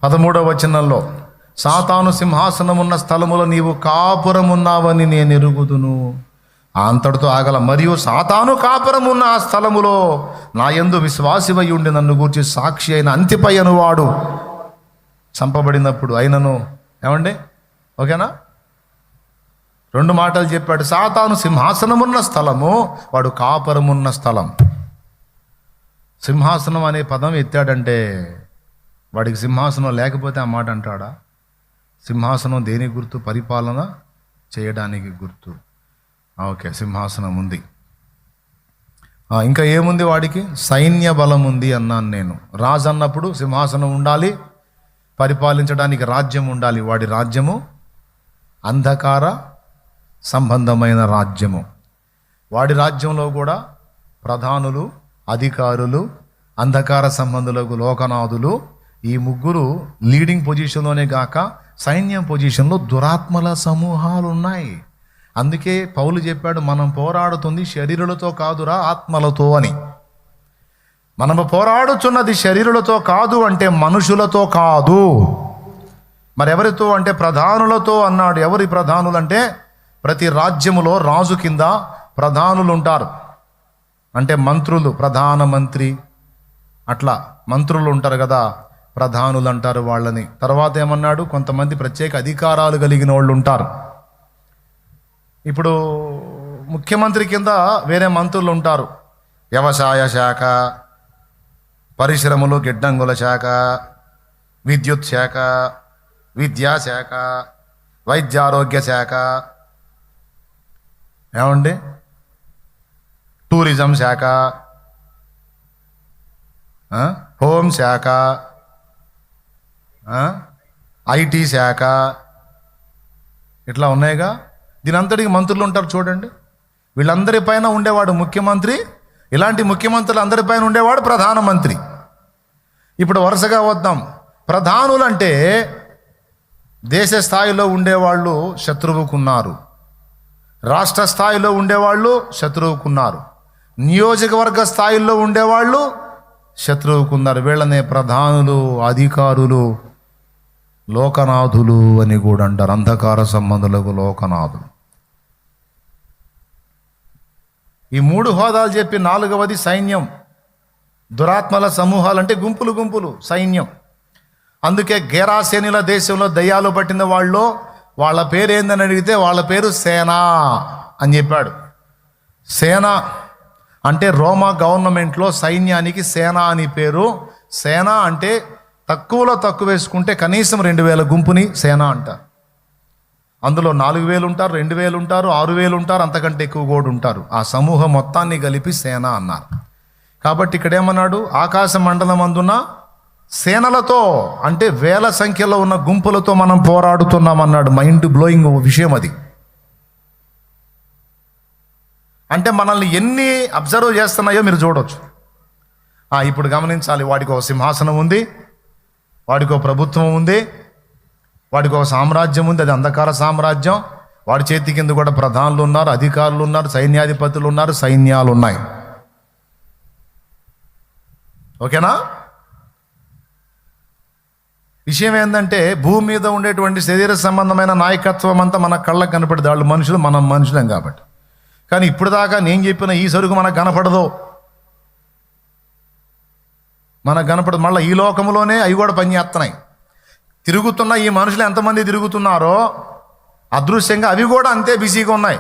13వ వచనంలో, సాతాను సింహాసనమున్న స్థలములో నీవు కాపురమున్నావని నేను ఎరుగుదును. అంతటితో ఆగల. మరియు సాతాను కాపురమున్న ఆ స్థలములో నా యందు విశ్వాసివై ఉండి నన్ను గూర్చి సాక్షి అయిన అంతిపై అనువాడు చంపబడినప్పుడు అయినను. ఏమండి, ఓకేనా? 2 మాటలు చెప్పాడు. సాతాను సింహాసనమున్న స్థలము, వాడు కాపురమున్న స్థలం. సింహాసనం అనే పదం ఎత్తాడంటే వాడికి సింహాసనం లేకపోతే ఆ మాట అంటాడా? సింహాసనం దేని గుర్తు? పరిపాలన చేయడానికి గుర్తు. ఓకే, సింహాసనం ఉంది. ఇంకా ఏముంది వాడికి? సైన్య బలం ఉంది అన్నాను నేను. రాజు అన్నప్పుడు సింహాసనం ఉండాలి, పరిపాలించడానికి రాజ్యం ఉండాలి. వాడి రాజ్యము అంధకార సంబంధమైన రాజ్యము. వాడి రాజ్యంలో కూడా ప్రధానులు, అధికారులు, అంధకార సంబంధులకు, లోకనాథులు, ఈ ముగ్గురు లీడింగ్ పొజిషన్లోనే కాక సైన్యం పొజిషన్లో దురాత్మల సమూహాలు ఉన్నాయి. అందుకే పౌలు చెప్పాడు, మనం పోరాడుతుంది శరీరులతో కాదురా, ఆత్మలతో అని. మనము పోరాడుచున్నది శరీరులతో కాదు అంటే మనుషులతో కాదు. మరి ఎవరితో అంటే ప్రధానులతో అన్నాడు. ఎవరి ప్రధానులు అంటే, ప్రతి రాజ్యములో రాజు కింద ప్రధానులు ఉంటారు. అంటే మంత్రులు, ప్రధానమంత్రి, అట్లా మంత్రులు ఉంటారు కదా, ప్రధానులు అంటారు వాళ్ళని. తర్వాత ఏమన్నాడు, కొంతమంది ప్రత్యేక అధికారాలు కలిగిన వాళ్ళు ఉంటారు. ఇప్పుడు ముఖ్యమంత్రి కింద వేరే మంత్రులు ఉంటారు. వ్యవసాయ శాఖ, పరిశ్రమలు, గిడ్డంగుల శాఖ, విద్యుత్ శాఖ, విద్యాశాఖ, వైద్యారోగ్య శాఖ, ఏమండి, టూరిజం శాఖ, హోం శాఖ, ఐటీ శాఖ, ఇట్లా ఉన్నాయిగా. దీని అంతటికి మంత్రులు ఉంటారు చూడండి. వీళ్ళందరి పైన ఉండేవాడు ముఖ్యమంత్రి. ఇలాంటి ముఖ్యమంత్రులు అందరిపైన ఉండేవాడు ప్రధానమంత్రి. ఇప్పుడు వరుసగా వద్దాం. ప్రధానులు అంటే దేశ స్థాయిలో ఉండేవాళ్ళు శత్రువుకున్నారు, రాష్ట్ర స్థాయిలో ఉండేవాళ్ళు శత్రువుకున్నారు, నియోజకవర్గ స్థాయిలో ఉండేవాళ్ళు శత్రువుకున్నారు. వీళ్ళనే ప్రధానులు, అధికారులు, లోకనాథులు అని కూడా అంటారు. అంధకార సంబంధులకు లోకనాథులు. ఈ 3 హోదాలు చెప్పి 4వది సైన్యం. దురాత్మల సమూహాలు అంటే గుంపులు గుంపులు సైన్యం. అందుకే గెరాసేనుల దేశంలో దయ్యాలు పట్టిన వాళ్ళు, వాళ్ళ పేరు ఏందని అడిగితే వాళ్ళ పేరు సేన అని చెప్పాడు. సేన అంటే రోమా గవర్నమెంట్లో సైన్యానికి సేన అని పేరు. సేన అంటే తక్కువలో తక్కువ వేసుకుంటే కనీసం 2000 గుంపుని సేన అంటారు. అందులో 4000 ఉంటారు, 2000 ఉంటారు, 6000 ఉంటారు, అంతకంటే ఎక్కువ కూడా ఉంటారు. ఆ సమూహం మొత్తాన్ని కలిపి సేన అన్నారు. కాబట్టి ఇక్కడ ఏమన్నాడు, ఆకాశ మండలం అందున సేనలతో అంటే వేల సంఖ్యలో ఉన్న గుంపులతో మనం పోరాడుతున్నాం అన్నాడు. మైండ్ బ్లోయింగ్ విషయం అది. అంటే మనల్ని ఎన్ని అబ్జర్వ్ చేస్తున్నాయో మీరు చూడవచ్చు. ఇప్పుడు గమనించాలి, వాడికి ఒక సింహాసనం ఉంది, వాడికి ఒక ప్రభుత్వం ఉంది, వాడికి ఒక సామ్రాజ్యం ఉంది, అది అంధకార సామ్రాజ్యం. వాడి చేతి కింద కూడా ప్రధానులు ఉన్నారు, అధికారులు ఉన్నారు, సైన్యాధిపతులు ఉన్నారు, సైన్యాలు ఉన్నాయి. ఓకేనా? విషయం ఏంటంటే భూమి మీద ఉండేటువంటి శరీర సంబంధమైన నాయకత్వం అంతా మన కళ్ళకు కనపడదు. వాళ్ళు మనుషులు, మనం మనుషులం కాబట్టి. కానీ ఇప్పుడు దాకా నేను చెప్పిన ఈ సరుకు మనకు కనపడదు, మనకు కనపడదు. మళ్ళీ ఈ లోకంలోనే అవి కూడా పనిచేస్తున్నాయి. తిరుగుతున్న ఈ మనుషులు ఎంతమంది తిరుగుతున్నారో అదృశ్యంగా అవి కూడా అంతే బిజీగా ఉన్నాయి.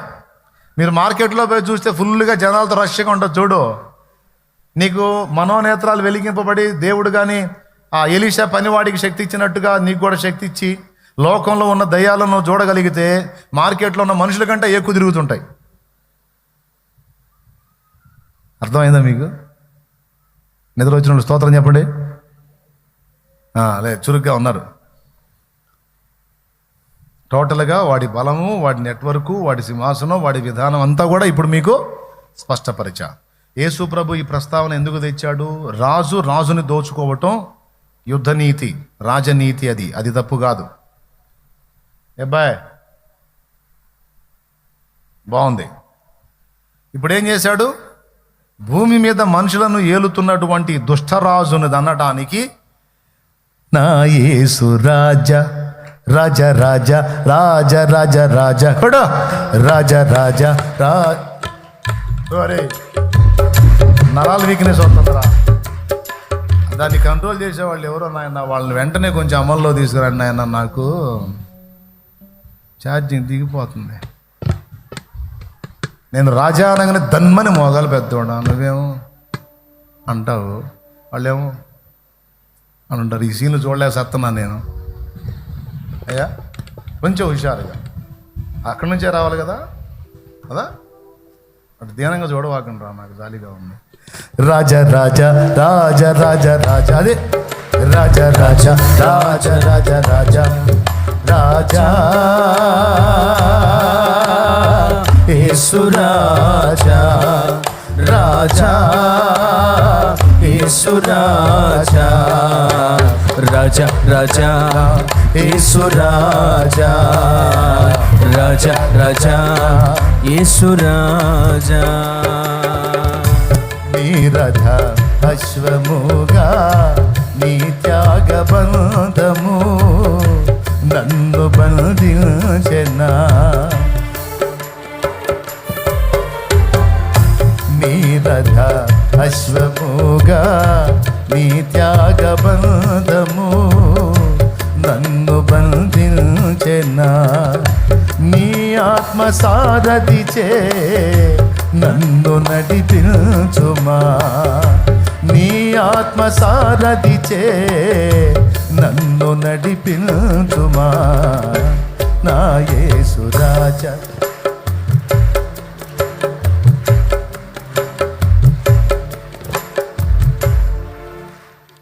మీరు మార్కెట్లో పోయి చూస్తే ఫుల్గా జనాలతో రష్గా ఉంటుంది చూడు. నీకు మనోనేత్రాలు వెలిగింపబడి దేవుడు కానీ ఆ ఎలీషా పనివాడికి శక్తి ఇచ్చినట్టుగా నీకు కూడా శక్తి ఇచ్చి లోకంలో ఉన్న దయ్యాలను చూడగలిగితే మార్కెట్లో ఉన్న మనుషుల కంటే ఎక్కువ తిరుగుతుంటాయి. అర్థమైందా మీకు? నిద్ర వచ్చిన వాళ్ళు స్తోత్రం చెప్పండి. లేదు, చురుగ్గా ఉన్నారు. టోటల్గా వాడి బలము, వాడి నెట్వర్కు, వాడి సింహాసనం, వాడి విధానం అంతా కూడా ఇప్పుడు మీకు స్పష్టపరిచా. యేసు ప్రభు ఈ ప్రస్తావన ఎందుకు తెచ్చాడు? రాజుని దోచుకోవటం యుద్ధనీతి, రాజనీతి. అది తప్పు కాదు. అబ్బాయ్ బాగుంది. ఇప్పుడు ఏం చేశాడు? భూమి మీద మనుషులను ఏలుతున్నటువంటి దుష్టరాజుని అనటానికి నా యేసు రాజా రాజ రాజ రాజ రాజ రాజ రాజ రాజ రాజ నరాల వీక్నెస్ వస్తుందిరా. దాన్ని కంట్రోల్ చేసేవాళ్ళు ఎవరో నాయన, వాళ్ళని వెంటనే కొంచెం అమల్లో తీసుకురండి నాయన, నాకు ఛార్జింగ్ దిగిపోతుంది. నేను రాజా అనగానే దన్మని మోగాలు పెద్దవాడు, నువ్వేమో అంటావు, వాళ్ళేమో అని అంటారు. ఈ సీన్లు చూడలేక సత్తన్నా నేను. అయ్యా కొంచెం హుషారుగా అక్కడి నుంచే రావాలి కదా అటు ధ్యానంగా చూడవాకండి రా, నాకు జాలీగా ఉంది. రాజ రాజ రాజ రాజ రాజ అదే రాజ రాజ రాజ రాజ రాజ రాజా యేసు రాజా రాజా యేసు రాజా రాజా రాజా యేసు రాజా రాజా రాజా యేసు రాజా. నీ రథ అశ్వముగా నీ త్యాగబంధము నన్ను బంధించెనా. నీ రథ అశ్వముగా నీ త్యాగబంధము నన్ను బంధించెనా. నీ ఆత్మ సారథిచే నన్ను నడిపించుమా. నీ ఆత్మ సారథిచే నన్ను నడిపించుమా. నా యేసు రాజా.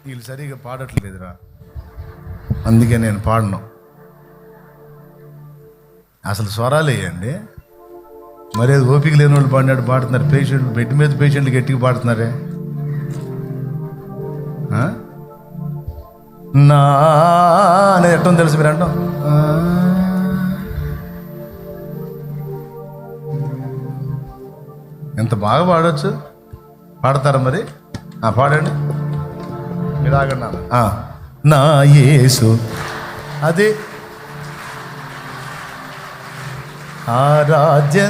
వీళ్ళు సరిగా పాడట్లేదురా, అందుకే నేను పాడను. అసలు స్వరాలు వేయండి. మరి అది ఓపిక లేని వాళ్ళు పాడినట్టు పాడుతున్నారు. పేషెంట్ బెడ్ మీద పేషెంట్లు గట్టిగా పాడుతున్నారే. నా అనేది ఎట్టని తెలుసు మీరు అంటాం. ఎంత బాగా పాడవచ్చు. పాడతారా మరి? పాడండి మీరు. ఆగండి. నా యేసు అదే ఆరాధ్య.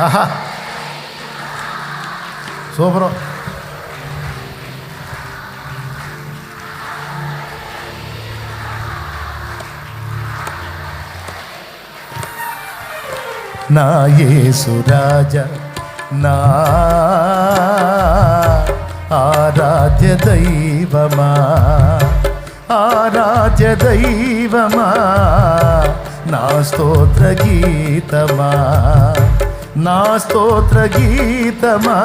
ఆహా సూపర్. నా యేసు రాజా నా ఆరాధ్య దైవమా, ఆరాధ్య దైవమా, నా స్తోత్ర గీతమా, నా స్తోత్ర గీతమా,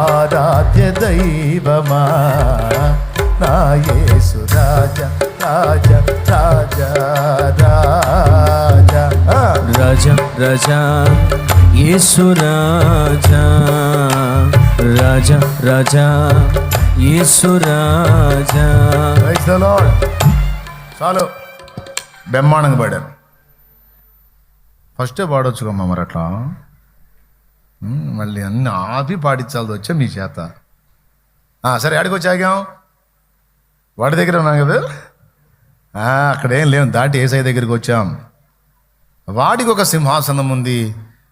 ఆరాధ్య దైవమా, నా యేసు రాజా రాజా రాజా రాజా రాజా రాజా యేసు రాజా రాజా రాజా యేసు రాజా. Praise the Lord. చాలు, బ్రహ్మాండంగా పాడారు. ఫస్టే పాడొచ్చుకమ్మా మరి అట్లా. మళ్ళీ అన్ని ఆపి పాడించాల్సి వచ్చా మీ చేత. సరే, ఆడికి వచ్చాగాం, వాడి దగ్గర ఉన్నాం కదా. అక్కడేం లేవు, దాటి ఏసై దగ్గరికి వచ్చాం. వాడికి ఒక సింహాసనం ఉంది,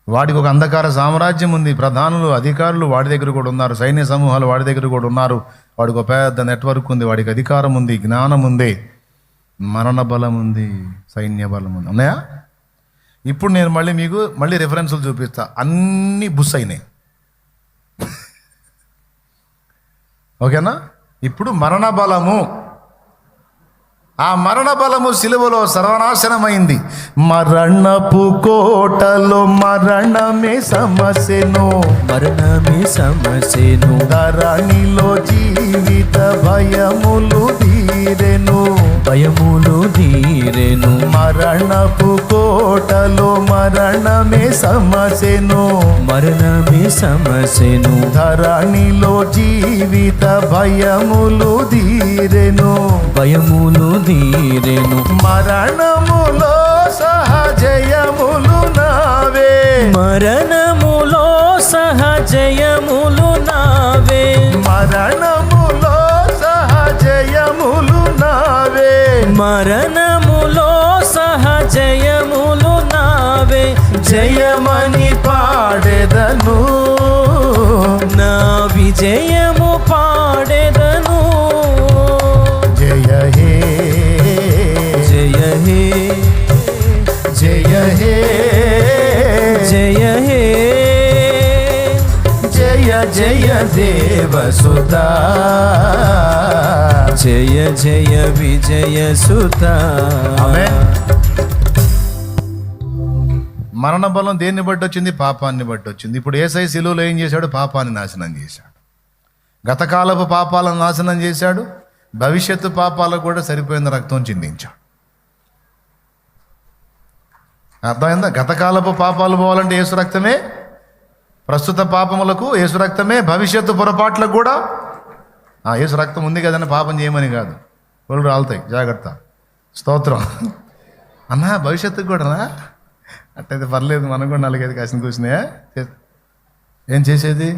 వాడికి ఒక అంధకార సామ్రాజ్యం ఉంది, ప్రధానులు అధికారులు వాడి దగ్గర కూడా ఉన్నారు, సైన్య సమూహాలు వాడి దగ్గర కూడా ఉన్నారు. వాడికి ఒక పెద్ద నెట్వర్క్ ఉంది, వాడికి అధికారం ఉంది, జ్ఞానం ఉంది, మరణ బలం ఉంది, సైన్య బలం ఉంది. ఉన్నాయా? ఇప్పుడు నేను మళ్ళీ రెఫరెన్సులు చూపిస్తా. అన్నీ బుస్ అయినాయి. ఓకేనా? ఇప్పుడు మరణ బలము, ఆ మరణ బలము సిలువలో సర్వనాశనమైంది. మరణపు కోటలో మరణమే సమస్యను, మరణమే సమస్యను. ధరణిలో జీవిత భయములు తీరెను, భయములు తీరెను. మరణపు కోటలో మరణమే సమస్యను, మరణమే సమస్యను. ధరణిలో జీవిత భయములు తీరెను, భయములు తీరెను. మరణములో సహజయములు నావే, మరణములో సహజయములు నావే. మరణములో సహజయములు నావే, మరణములో సహజయములు నావే. జయమని పాడెదను, నా విజయము పాడెదను. జయ హే జయ హే జయ హే జయ హే జయ జయ దేవసుతా, జయ జయ విజయ సుత. ఆమేన్. మరణ బలం దేన్ని బట్టి వచ్చింది? పాపాన్ని బట్టి వచ్చింది. ఇప్పుడు యేసయ్య శిలువలో ఏం చేశాడు? పాపాన్ని నాశనం చేశాడు. గతకాలపు పాపాలను నాశనం చేశాడు, భవిష్యత్తు పాపాలకు కూడా సరిపోయిన రక్తం చిందించాడు. అర్థమైందా? గతకాలపు పాపాలు పోవాలంటే యేసు రక్తమే, ప్రస్తుత పాపములకు యేసు రక్తమే, భవిష్యత్తు పొరపాట్లకు కూడా యేసు రక్తం ఉంది కదని పాపం చేయమని కాదు, వాళ్ళు రాలుతాయి, జాగ్రత్త. స్తోత్రం అన్నా. భవిష్యత్తుకు కూడానా? అట్టయితే పర్లేదు, మనం కూడా 4-5 కాసిన కూర్చున్నాయా? ఏం చేసేది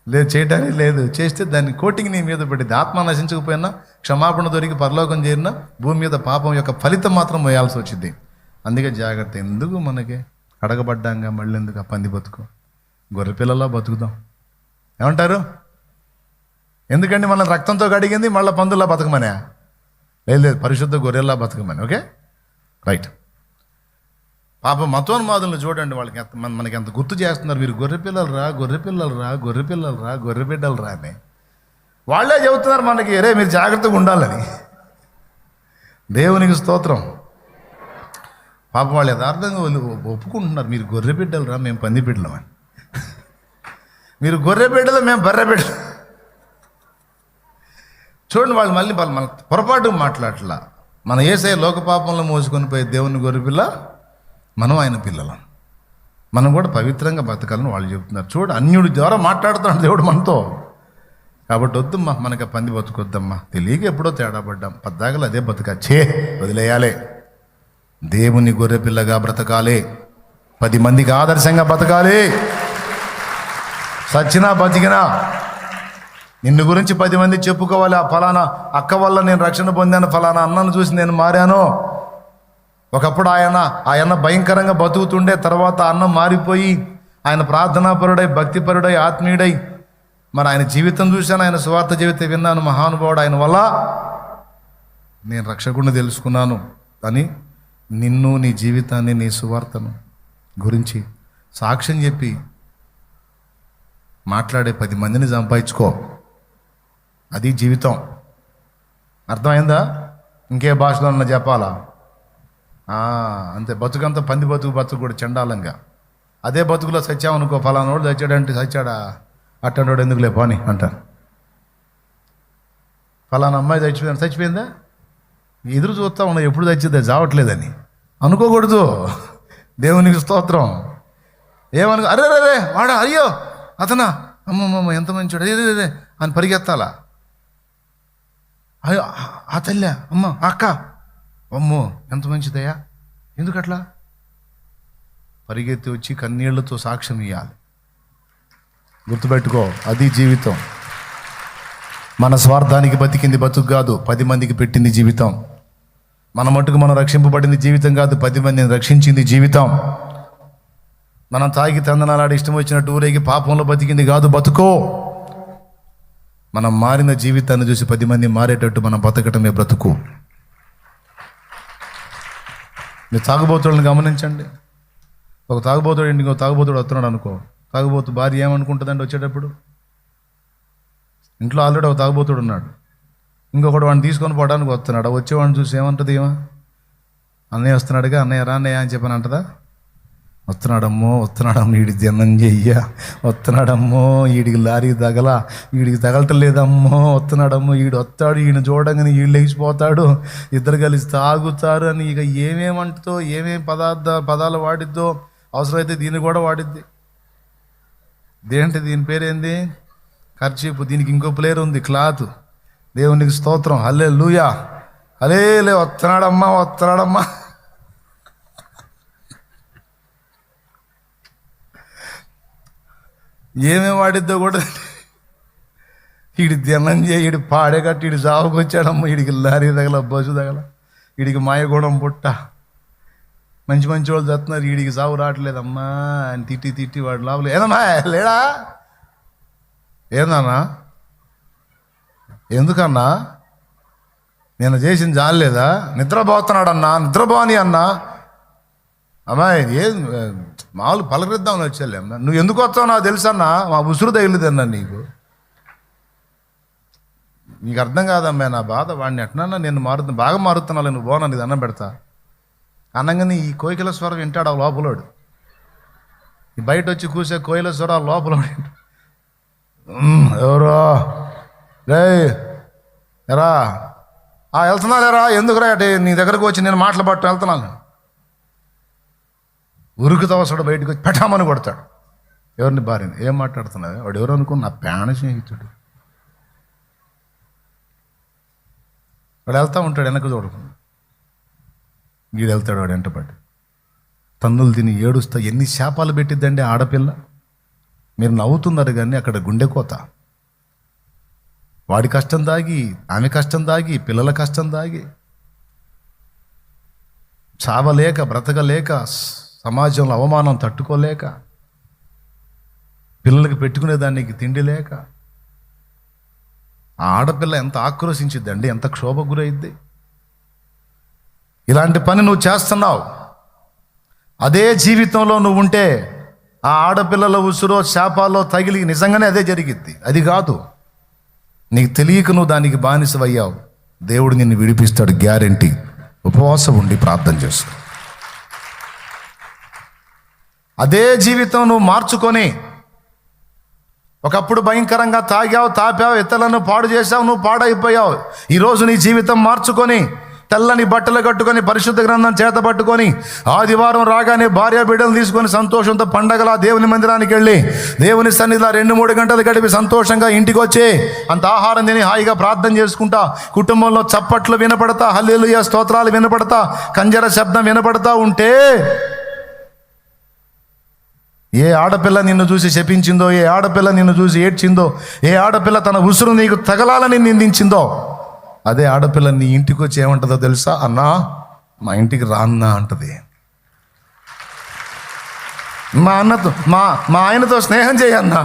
లేదు, చేయడానికి లేదు. చేస్తే దాన్ని కోటింగ్ నీ మీద పడింది. ఆత్మ నశించకపోయినా, క్షమాపణ దొరికి పరలోకం చేరినా, భూమి మీద పాపం యొక్క ఫలితం మాత్రం మోయాల్సి వచ్చింది. అందుకే జాగ్రత్త. ఎందుకు మనకి అడగబడ్డాంగా మళ్ళీ ఎందుకు పంది బతుకు, గొర్రెపిల్లలా బతుకుదాం. ఏమంటారు? ఎందుకండి మన రక్తంతో కడిగింది, మళ్ళీ పందుల్లా బతకమనే? లేదు, పరిశుద్ధ గొర్రెల్లా బతకమని. Okay, right. పాప మతోన్మాదులను చూడండి, వాళ్ళకి మనకి ఎంత గుర్తు చేస్తున్నారు. మీరు గొర్రెపిల్లలు రా, గొర్రెపిల్లలు రా, గొర్రెపిల్లలు రా, గొర్రెబిడ్డలు రా అని వాళ్ళే చెబుతున్నారు మనకి. రే మీరు జాగ్రత్తగా ఉండాలని. దేవునికి స్తోత్రం. పాప వాళ్ళు యథార్థంగా ఒప్పుకుంటున్నారు. మీరు గొర్రెబిడ్డలు రా, మేము పంది బిడ్డలం అని. మీరు గొర్రెబిడ్డలు, మేము బర్రెబిడ్డలు. చూడండి, వాళ్ళు మళ్ళీ మన పొరపాటు మాట్లాడట్లా. మన యేసయ్య లోక పాపంలో మోసుకొని పోయి దేవుని గొర్రెపిల్ల, మనం ఆయన పిల్లలం. మనం కూడా పవిత్రంగా బతకాలని వాళ్ళు చెబుతున్నారు. చూడు, అన్యుడి ద్వారా మాట్లాడుతున్నాడు దేవుడు మనతో. కాబట్టి వద్దమ్మా, మనకి పంది బతుకొద్దమ్మా. తెలియక ఎప్పుడో తేడా పడ్డాం, పద్దాకలు అదే బతకచ్చే, వదిలేయాలి. దేవుని గొర్రెపిల్లగా బ్రతకాలి, 10 మందికి ఆదర్శంగా బతకాలి. సచ్చినా బతికినా నిన్ను గురించి 10 మంది చెప్పుకోవాలి. ఆ ఫలానా అక్క వల్ల నేను రక్షణ పొందాను, ఫలానా అన్నను చూసి నేను మారాను. ఒకప్పుడు ఆయన భయంకరంగా బతుకుతుండే, తర్వాత అన్నం మారిపోయి ఆయన ప్రార్థనాపరుడై, భక్తిపరుడై, ఆత్మీయుడై, మరి ఆయన జీవితం చూశాను, ఆయన సువార్త జీవితం విన్నాను. మహానుభావుడు, ఆయన వల్ల నేను రక్షకుడిని తెలుసుకున్నాను అని నిన్ను, నీ జీవితాన్ని, నీ సువార్తను గురించి సాక్ష్యం చెప్పి మాట్లాడే 10 మందిని సంపాదించుకో. అది జీవితం. అర్థమైందా? ఇంకే భాషలో ఉన్న చెప్పాలా? అంతే. బతుకంతా పంది బతుకు కూడా చండాలంగా. అదే బతుకులో సత్యామనుకో, ఫలానోడు చచ్చాడంటే చచ్చాడా, అట్టండోడు ఎందుకు లేపని అంటారు. ఫలానా అమ్మాయి చచ్చిపోయిందా, ఎదురు చూస్తా ఉన్నా ఎప్పుడు చచ్చిందా, చావట్లేదని అనుకోకూడదు. దేవునికి స్తోత్రం. ఏమనుకో, అరే వాడా, అయ్యో అతనా, అమ్మమ్మ ఎంత మంచోడు, అదే అని పరిగెత్తాలా. అయ్యో ఆ తల్లి, అమ్మ అక్క, అమ్మో ఎంత మంచిదయ్యా, ఎందుకట్లా? పరిగెత్తి వచ్చి కన్నీళ్లతో సాక్ష్యం ఇవ్వాలి. గుర్తుపెట్టుకో, అది జీవితం. మన స్వార్థానికి బతికింది బతుకు కాదు, 10 మందికి పెట్టింది జీవితం. మన మటుకు మనం రక్షింపబడింది జీవితం కాదు, 10 మందిని రక్షించింది జీవితం. మనం తాగి తందనాలాడి ఇష్టం వచ్చినట్టు ఊరేగి పాపంలో బతికింది కాదు బతుకో. మనం మారిన జీవితాన్ని చూసి 10 మంది మారేటట్టు మనం బతకటమే బ్రతుకు. మీరు తాగుబోతులను గమనించండి. ఒక తాగుబోతుడు ఇంకో తాగుబోతుడు వస్తున్నాడు అనుకో, తాగుబోతు భార్య ఏమనుకుంటుందండి వచ్చేటప్పుడు? ఇంట్లో ఆల్రెడీ ఒక తాగుబోతుడు ఉన్నాడు, ఇంకొకటి వాడిని తీసుకొని పోవడానికి వస్తున్నాడు. వచ్చేవాడిని చూసి ఏమంటుంది ఏమో, అన్నయ్య వస్తున్నాడుగా, అన్నయ్య రా అన్నయ్య అని చెప్పని అంటదా? వస్తున్నాడమ్మో వీడి జనం చెయ్య, వస్తున్నాడమ్మో వీడికి లారీ తగల, వీడికి తగలటం లేదమ్మో, వస్తున్నాడమ్మో వీడు వస్తాడు, ఈయన చూడంగానే వీళ్ళు లేచిపోతాడు, ఇద్దరు కలిసి తాగుతారు అని ఇక ఏమేమంటుందో, ఏమేం పదాలు వాడిద్దో, అవసరమైతే దీన్ని కూడా వాడిద్ది. దీని పేరేంది? కర్చీపు. దీనికి ఇంకో ప్లేర్ ఉంది, క్లాత్. దేవునికి స్తోత్రం, హల్లెలూయా, హల్లెలూయా. వస్తున్నాడమ్మా. ఏమేమి వాడిద్దో కూడా. వీడి దినం చేయి, వీడి పాడే కట్టి వీడి సాగుకు వచ్చాడమ్మ, వీడికి లారీ తగల, బస్సు తగల, వీడికి మాయగూడెం పుట్ట, మంచి వాళ్ళు చస్తున్నారు, వీడికి సాగు రావట్లేదమ్మా అని తిట్టి వాడు లోపల, ఏదమ్మా లేడా, ఏందన్నా, ఎందుకన్నా నేను చేసింది జాలేదా, నిద్రపోతున్నాడన్నా, నిద్రపోని అన్నా. అమ్మాయి ఏం మామూలు పలకరిద్దామని వచ్చాలే అమ్మా, నువ్వు ఎందుకు వస్తావు నాకు తెలుసన్నా, మా ఉసురు తగిలిదన్నా నీకు అర్థం కాదమ్మా నా బాధ. వాడిని ఎట్నన్నా నేను బాగా మారుతున్నాను, నువ్వు పోనా నీది అన్నం పెడతా అనంగానే ఈ కోయిల స్వరం వింటాడు ఆ లోపలోడు. ఈ బయట వచ్చి కూసే కోయిల స్వరం ఆ లోపలోడు. ఎవరో రే ఎరా వెళ్తున్నా లేరా, ఎందుకురా అంటే నీ దగ్గరకు వచ్చి నేను మాట్లాడబట్టు వెళ్తున్నాను. ఉరుకుతా వస్తాడు, బయటకు వచ్చి పెట్టామని కొడతాడు. ఎవరిని భార్యని, ఏం మాట్లాడుతున్నావు, వాడు ఎవరు అనుకున్న నా ప్రాణ స్నేహితుడు. వాడు వెళ్తూ ఉంటాడు, వెనక చూడకుండా వీడు వెళ్తాడు, వాడు వెంటపడి తన్నులు తిని ఏడుస్తా. ఎన్ని శాపాలు పెట్టిద్దండి ఆడపిల్ల. మీరు నవ్వుతున్నారు కానీ అక్కడ గుండె కోత. వాడి కష్టం దాగి, ఆమె కష్టం దాగి, పిల్లల కష్టం దాగి, చావలేక బ్రతకలేక, సమాజంలో అవమానం తట్టుకోలేక, పిల్లలకి పెట్టుకునే దానికి తిండి లేక, ఆ ఆడపిల్ల ఎంత ఆక్రోశించిద్దండి, ఎంత క్షోభకు గురైద్ది. ఇలాంటి పని నువ్వు చేస్తున్నావు. అదే జీవితంలో నువ్వు ఉంటే ఆ ఆడపిల్లల ఉసురో శాపాల్లో తగిలి నిజంగానే అదే జరిగిద్ది. అది కాదు, నీకు తెలియక నువ్వు దానికి బానిసవయ్యావు. దేవుడు నిన్ను విడిపిస్తాడు, గ్యారెంటీ. ఉపవాసం ఉండి ప్రార్థన చేసుకో. అదే జీవితం నువ్వు మార్చుకొని, ఒకప్పుడు భయంకరంగా తాగావు, తాపావు, ఇతరులను పాడు చేసావు, నువ్వు పాడైపోయావు. ఈరోజు నీ జీవితం మార్చుకొని, తెల్లని బట్టలు కట్టుకొని, పరిశుద్ధ గ్రంథం చేత పట్టుకొని, ఆదివారం రాగానే భార్య బిడ్డలు తీసుకొని సంతోషంతో పండగలా దేవుని మందిరానికి వెళ్ళి దేవుని సన్నిధిలో 2-3 గంటలు గడిపి సంతోషంగా ఇంటికి వచ్చి అంత ఆహారం తిని హాయిగా ప్రార్థన చేసుకుంటా, కుటుంబంలో చప్పట్లు వినపడతా, హల్లెలూయా స్తోత్రాలు వినపడతా, కంజర శబ్దం వినపడతా ఉంటే, ఏ ఆడపిల్ల నిన్ను చూసి శపించిందో, ఏ ఆడపిల్ల నిన్ను చూసి ఏడ్చిందో, ఏ ఆడపిల్ల తన ఉసురు నీకు తగలాలని నిందించిందో, అదే ఆడపిల్ల నీ ఇంటికి వచ్చి ఏమంటుందో తెలుసా? అన్నా మా ఇంటికి రాన్నా అంటది. మా అన్నతో మా ఆయనతో స్నేహం చేయన్నా,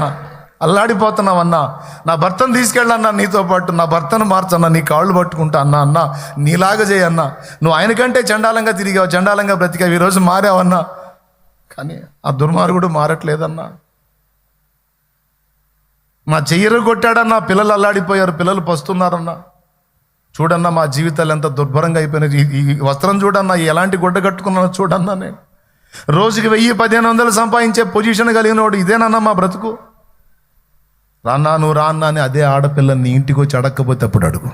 అల్లాడిపోతున్నావన్నా, నా భర్తను తీసుకెళ్ళన్నా నీతో పాటు, నా భర్తను మార్చన్నా, నీ కాళ్ళు పట్టుకుంటా అన్నా నీలాగా చేయన్నా, నువ్వు ఆయనకంటే చండాలంగా తిరిగావు, చండాలంగా బ్రతికావు, ఈరోజు మారావన్నా. కానీ ఆ దుర్మార్గుడు మారట్లేదన్నా. మా చెయ్యరు కొట్టాడన్నా, పిల్లలు అల్లాడిపోయారు, పిల్లలు పస్తున్నారన్నా. చూడన్నా మా జీవితాలు ఎంత దుర్భరంగా అయిపోయినాయి. ఈ వస్త్రం చూడన్నా, ఎలాంటి గుడ్డ కట్టుకున్నానో చూడన్నా. నేను రోజుకి 1000-1500 సంపాదించే పొజిషన్ కలిగిన వాడు ఇదేనన్నా మా బ్రతుకు. రాన్నా నువ్వు రాన్నా అని అదే ఆడపిల్లని నీ ఇంటికి వచ్చి అడగకపోతే అప్పుడు అడుగు.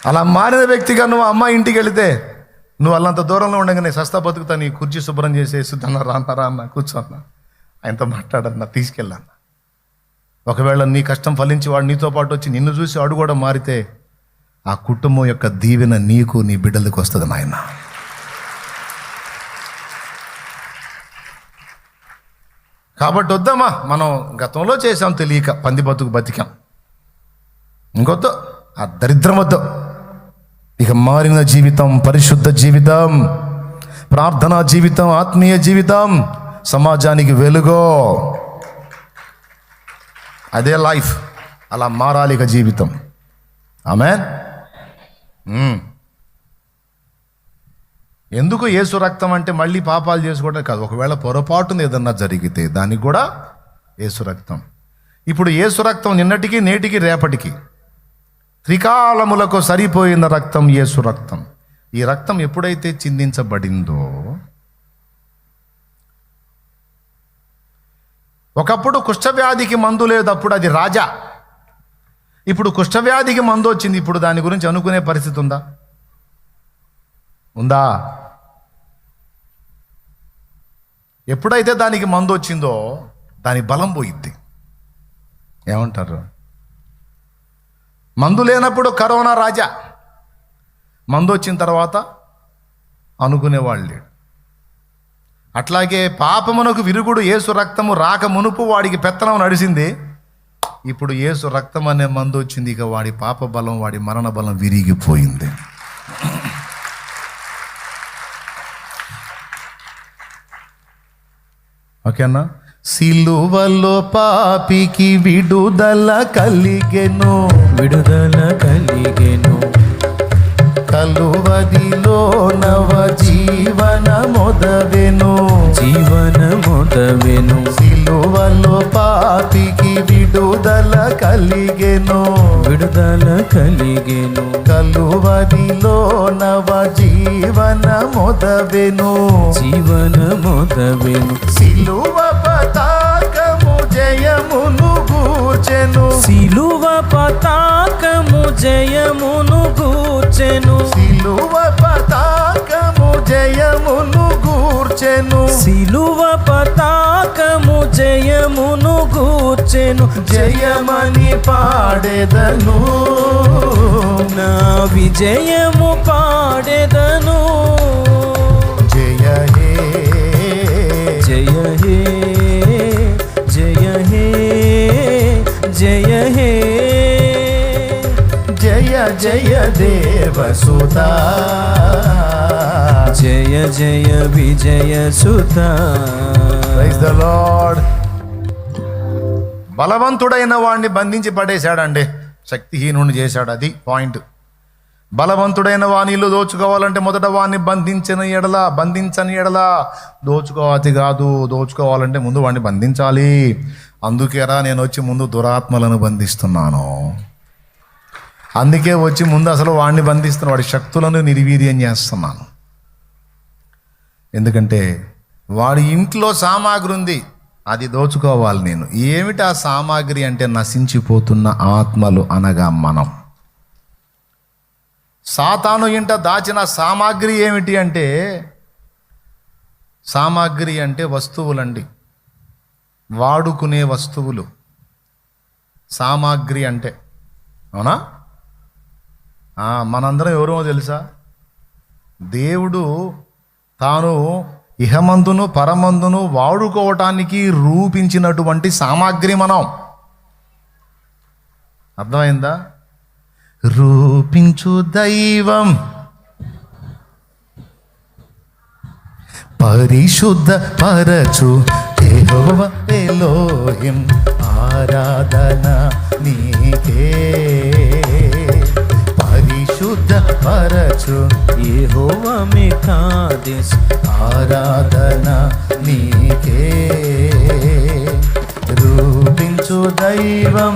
అలా మారిన వ్యక్తిగా నువ్వు అమ్మాయి ఇంటికి వెళితే నువ్వు వాళ్ళంత దూరంలో ఉండగానే సస్తా బతుకుతా, నీ కుర్చీ శుభ్రం చేసేస్తున్నా, రాన్నారా అన్న, కూర్చోన్నా, ఆయనతో మాట్లాడన్నా, తీసుకెళ్ళన్నా. ఒకవేళ నీ కష్టం ఫలించి వాడు నీతో పాటు వచ్చి నిన్ను చూసి వాడు కూడా మారితే ఆ కుటుంబం యొక్క దీవెన నీకు నీ బిడ్డలకు వస్తుంది నాయన. కాబట్టి వద్దామా, మనం గతంలో చేసాం తెలియక, పంది బతుకు బతికాం, ఇంకొద్దు, ఆ దరిద్రం వద్దు. ఇక మారిన జీవితం, పరిశుద్ధ జీవితం, ప్రార్థనా జీవితం, ఆత్మీయ జీవితం, సమాజానికి వెలుగో, అదే లైఫ్. అలా మారాలి ఇక జీవితం. ఆమేన్. ఎందుకు యేసు రక్తం అంటే మళ్ళీ పాపాలు చేసుకోవడం కాదు, ఒకవేళ పొరపాటున ఏదన్నా జరిగితే దానికి కూడా యేసు రక్తం. ఇప్పుడు యేసు రక్తం నిన్నటికి, నేటికి, రేపటికి, త్రికాలములకు సరిపోయిన రక్తం యేసు రక్తం. ఈ రక్తం ఎప్పుడైతే చిందించబడిందో, ఒకప్పుడు కుష్ఠవ్యాధికి మందు లేదు, అప్పుడు అది రాజా. ఇప్పుడు కుష్ఠవ్యాధికి మందు వచ్చింది, ఇప్పుడు దాని గురించి అనుకునే పరిస్థితి ఉందా? ఉందా? ఎప్పుడైతే దానికి మందు వచ్చిందో దాని బలం పోయిద్ది. ఏమంటారు? మందు లేనప్పుడు కరోనా రాజా, మందు వచ్చిన తర్వాత అనుకునేవాళ్ళు లేడు. అట్లాగే పాపమునకు విరుగుడు యేసు రక్తము రాక మునుపు వాడికి పెత్తనం నడిచింది. ఇప్పుడు యేసు రక్తం అనే మందు వచ్చింది, ఇక వాడి పాప బలం, వాడి మరణ బలం విరిగిపోయింది. ఓకేనా? సిలువలో పాపికి విడుదల కలిగెను, విడుదల కలిగెను, కలువదిలో నవ జీవన మొదవెను, జీవన మొదవెను. సిలువలో పాపికి విడుదల కలిగెను, విడుదల కలిగెను, కలువదిలో నవ జీవన మొదవెను, జీవన మొదవెను. సిలువ పతాకము జయమును గూర్చెను, సిలువ పతాకము జయమును గూర్చెను, సిలువ పతాకము జయమును గూర్చెను, సిలువ పతాకము జయమును గూర్చెను. జయమని పాడెదను, నా విజయము పాడెదను. జయ హే, జయ హే, జయ హే, జయ హే, జయ జయ దేవసుతా, జయ జయ విజయ సుతా. Praise the Lord. బలవంతుడైన వాడిని బంధించి పడేశాడండి, శక్తిహీనుడిని చేశాడు. అది పాయింట్. బలవంతుడైన వాని ఇల్లు దోచుకోవాలంటే మొదట వాడిని బంధించని ఎడల దోచుకోవాలి కాదు, దోచుకోవాలంటే ముందు వాడిని బంధించాలి. అందుకేరా నేను వచ్చి ముందు దురాత్మలను బంధిస్తున్నాను, అందుకే వచ్చి ముందు అసలు వాడిని బంధిస్తున్నాను, వాడి శక్తులను నిర్వీర్యం చేస్తున్నాను. ఎందుకంటే వాడి ఇంట్లో సామాగ్రి ఉంది, అది దోచుకోవాలి నేను. ఏమిటి ఆ సామాగ్రి అంటే నశించిపోతున్న ఆత్మలు, అనగా మనం. సాతాను ఇంట దాచిన సామాగ్రి ఏమిటి అంటే, సామాగ్రి అంటే వస్తువులండి, వాడుకునే వస్తువులు సామాగ్రి అంటే. అవునా? మనందరం ఎవరో తెలుసా? దేవుడు తాను ఇహమందును పరమందును వాడుకోవటానికి రూపించినటువంటి సామాగ్రి మనం. అర్థమైందా? రూపించు దైవం, పరిశుద్ధ పరచు యెహోవా ఎలోహిం, ఆరాధన నీకే. పరిశుద్ధ పరచు యెహోవా మెకాదెస్, ఆరాధన నీకే. రూపించు దైవం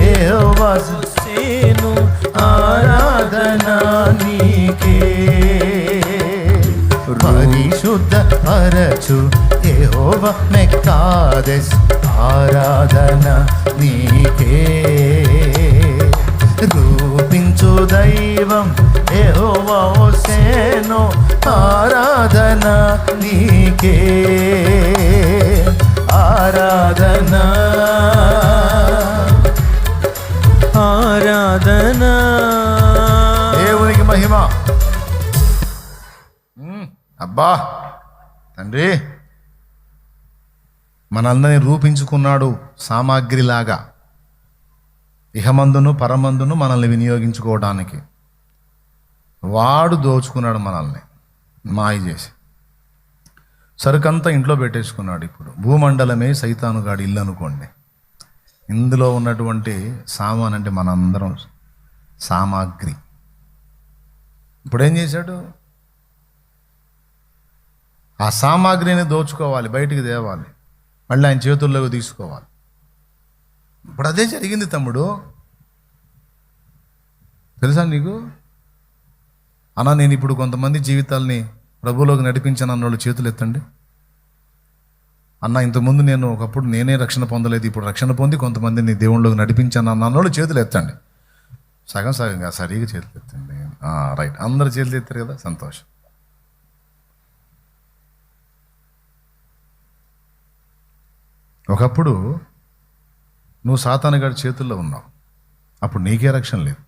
యెహోవా సేను, ఆరాధన నీకే. పరిశుద్ధ పరచు యెహోవా మెకాదెస్, ఆరాధన నీకే. రూపించు దైవం యెహోవా హోసేను ఆరాధన నీకే ఆరాధన ఆరాధన. దేవునికి మహిమ. అబ్బా తండ్రి మనల్ని రూపించుకున్నాడు సామాగ్రిలాగా, ఇహమందును పరమందును మనల్ని వినియోగించుకోవడానికి. వాడు దోచుకున్నాడు మనల్ని మాయ చేసి, సరుకంతా ఇంట్లో పెట్టేసుకున్నాడు. ఇప్పుడు భూమండలమే సైతానుగాడి ఇల్లు అనుకోండి. ఇందులో ఉన్నటువంటి సామాన్ అంటే మనందరం సామాగ్రి. ఇప్పుడు ఏం చేశాడు? ఆ సామాగ్రిని దోచుకోవాలి, బయటికి తేవాలి, మళ్ళీ ఆయన చేతుల్లోకి తీసుకోవాలి. ఇప్పుడు అదే జరిగింది తమ్ముడు. తెలుసా నీకు? అన్నా నేను ఇప్పుడు కొంతమంది జీవితాల్ని ప్రభువులోకి నడిపించాను అన్నోళ్ళు చేతులు ఎత్తండి. అన్న ఇంతకుముందు నేను ఒకప్పుడు నేనే రక్షణ పొందలేదు, ఇప్పుడు రక్షణ పొంది కొంతమందిని దేవుళ్ళలోకి నడిపించాను అన్నోళ్ళు చేతులు ఎత్తండి. సగం సగంగా సరిగా చేతులు ఎత్తండి. రైట్, అందరు చేతులు ఎత్తారు కదా, సంతోషం. ఒకప్పుడు నువ్వు సాతాను గారి చేతుల్లో ఉన్నావు, అప్పుడు నీకే రక్షణ లేదు.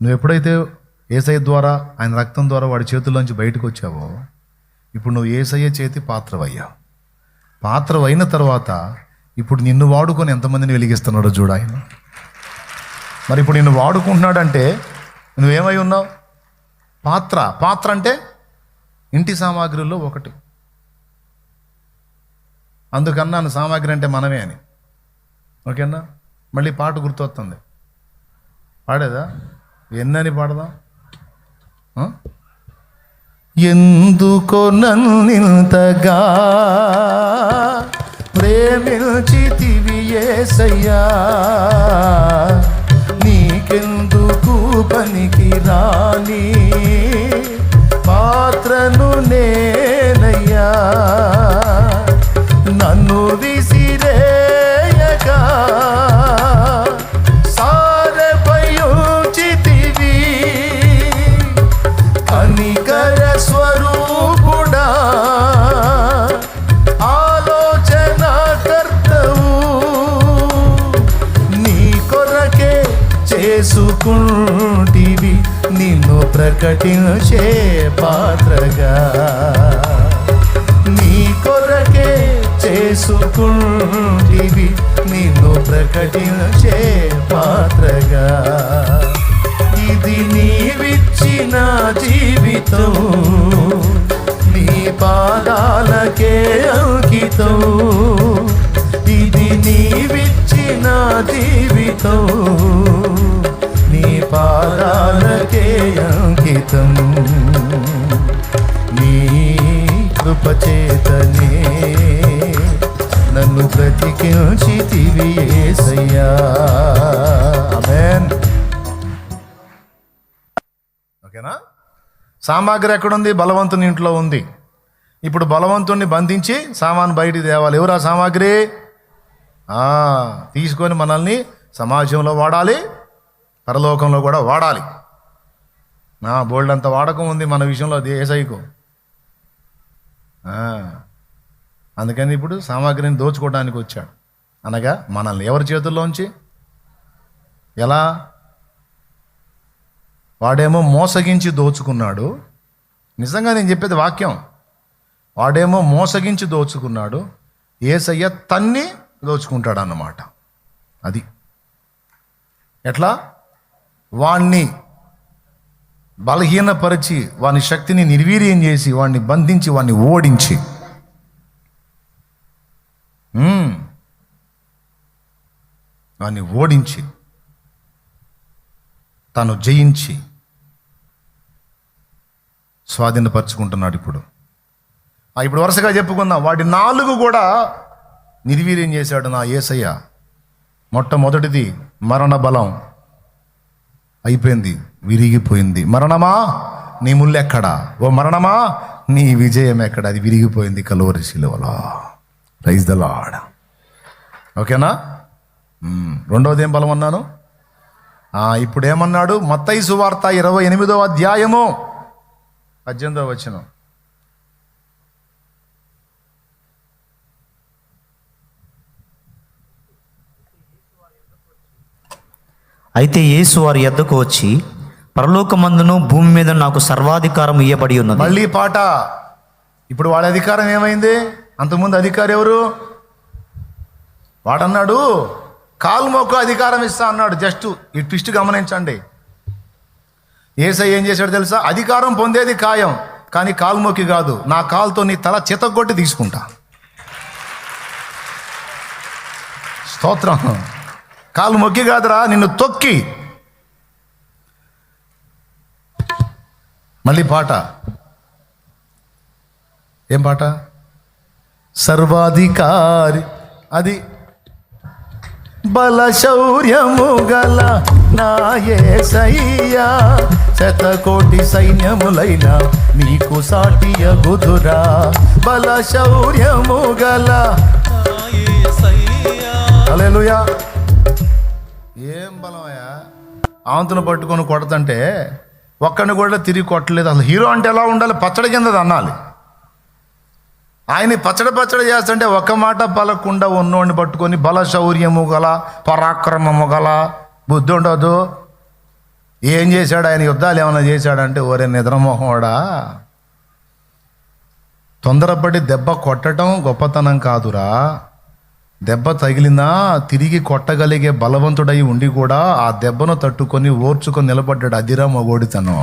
నువ్వు ఎప్పుడైతే యేసయ్య ద్వారా, ఆయన రక్తం ద్వారా వాడి చేతుల్లోంచి బయటకు వచ్చావో, ఇప్పుడు నువ్వు యేసయ్య చేతి పాత్రవయ్యావు. పాత్రవైన తర్వాత ఇప్పుడు నిన్ను వాడుకొని ఎంతమందిని వెలిగిస్తున్నాడో చూడు ఆయన. మరి ఇప్పుడు నిన్ను వాడుకుంటున్నాడంటే నువ్వేమై ఉన్నావు? పాత్ర. పాత్ర అంటే ఇంటి సామాగ్రిలో ఒకటి. అందుకన్నాను సామాగ్రి అంటే మనమే అని. ఓకేనా? మళ్ళీ పాట గుర్తొస్తుంది, పాడేదా? ఎన్నని పాడదాం? ఎందుకో నన్నింతగా ప్రేమించితివి యేసయ్యా, నీకెందుకు పనికి రాని పాత్రను నేనయ్యా, నన్ను విసిరేయగా సారెపై ఉంచితివి, కనికర స్వరూపుడా ఆలోచన కర్తవు, నీ కొరకే చేసుకుంటివి నిన్ను ప్రకటించే పాత్రగా, నీ కొరకే చేసుకుంటివి నిన్ను ప్రకటించే పాత్రగా. ఇది నీవిచ్చిన జీవితం, నీ పాదాలకే అంకితం. ఇది నీవిచ్చిన జీవితం, నీ పాదాలకే అంకితం. నీ కృపచేతనే నన్ను బ్రతికించితివి యేసయ్యా. ఆమేన్. ఓకేనా? సామాగ్రి ఎక్కడుంది? బలవంతుని ఇంట్లో ఉంది. ఇప్పుడు బలవంతుణ్ణి బంధించి సామాను బయటికి తేవాలి. ఎవరు ఆ సామాగ్రి? తీసుకొని మనల్ని సమాజంలో వాడాలి, పరలోకంలో కూడా వాడాలి. బోల్డ్ అంత వాడకం ఉంది మన విషయంలో యేసయ్యకు. అందుకని ఇప్పుడు సామాగ్రిని దోచుకోవడానికి వచ్చాడు. అనగా మనల్ని ఎవరి చేతుల్లోంచి? ఎలా? వాడేమో మోసగించి దోచుకున్నాడు. నిజంగా నేను చెప్పేది వాక్యం. వాడేమో మోసగించి దోచుకున్నాడు, యేసయ్య తన్ని దోచుకుంటాడు అన్నమాట. అది ఎట్లా? వాణ్ణి బలహీనపరిచి, వాని శక్తిని నిర్వీర్యం చేసి, వాణ్ణి బంధించి, వాణ్ణి ఓడించి, వాణ్ణి ఓడించి, తను జయించి స్వాధీనపరుచుకుంటున్నాడు. ఇప్పుడు వరుసగా చెప్పుకుందాం. వాడి 4 కూడా నిర్వీర్యం చేశాడు నా యేసయ్య. మొట్టమొదటిది మరణ బలం అయిపోయింది, విరిగిపోయింది. మరణమా నీ ముళ్ళు ఎక్కడా? ఓ మరణమా నీ విజయం ఎక్కడ? అది విరిగిపోయింది కలువరి శిలువలో. Praise the lord. ఓకేనా? రెండవది ఏం బలం అన్నాను? ఇప్పుడు ఏమన్నాడు? మత్తయి సువార్త 28వ అధ్యాయము 18వ వచనం. అయితే యేసు వారి యొద్దకు వచ్చి, పరలోకమందును భూమి మీద నాకు సర్వాధికారం ఇయ్యబడి ఉన్నది. మళ్ళీ పాట. ఇప్పుడు వాడి అధికారం ఏమైంది? అంతకుముందు అధికారి ఎవరు? వాడన్నాడు కాలు మొక్కు అధికారం ఇస్తా అన్నాడు. జస్ట్ ఈ ట్విస్ట్ గమనించండి. యేసయ్య ఏం చేశాడు తెలుసా? అధికారం పొందేది ఖాయం, కానీ కాలు మొక్కి కాదు. నా కాలుతో నీ తల చితగొట్టి తీసుకుంటా. స్తోత్రం. కాలు మొక్కి కాదురా, నిన్ను తొక్కి. మళ్ళీ పాట. ఏం పాట? సర్వాధికారి అది బలశౌర్యము గల నా యేసయ్యా, శతకోటి సైన్యములైన నీకు సాటియగుదురా. బలశౌర్యము గల హల్లెలూయా. ఏం బలమయ్యా! ఆవంతును పట్టుకొని కొడతంటే ఒక్కడిని కూడా తిరిగి కొట్టలేదు. అసలు హీరో అంటే ఎలా ఉండాలి? పచ్చడి కింద అన్నాలి. ఆయన్ని పచ్చడి చేస్తుంటే ఒక్క మాట పలకుండా ఉన్నోడిని పట్టుకొని బలశౌర్యము గల, పరాక్రమము గల, బుద్ధి ఉండదు. ఏం చేశాడు ఆయన? యుద్ధాలు ఏమైనా చేశాడంటే, ఓరే నిద్రమోహండా, తొందరపడి దెబ్బ కొట్టడం గొప్పతనం కాదురా. దెబ్బ తగిలినా తిరిగి కొట్టగలిగే బలవంతుడై ఉండి కూడా ఆ దెబ్బను తట్టుకొని ఓర్చుకొని నిలబడ్డాడు. అదిరా మగోడితనం.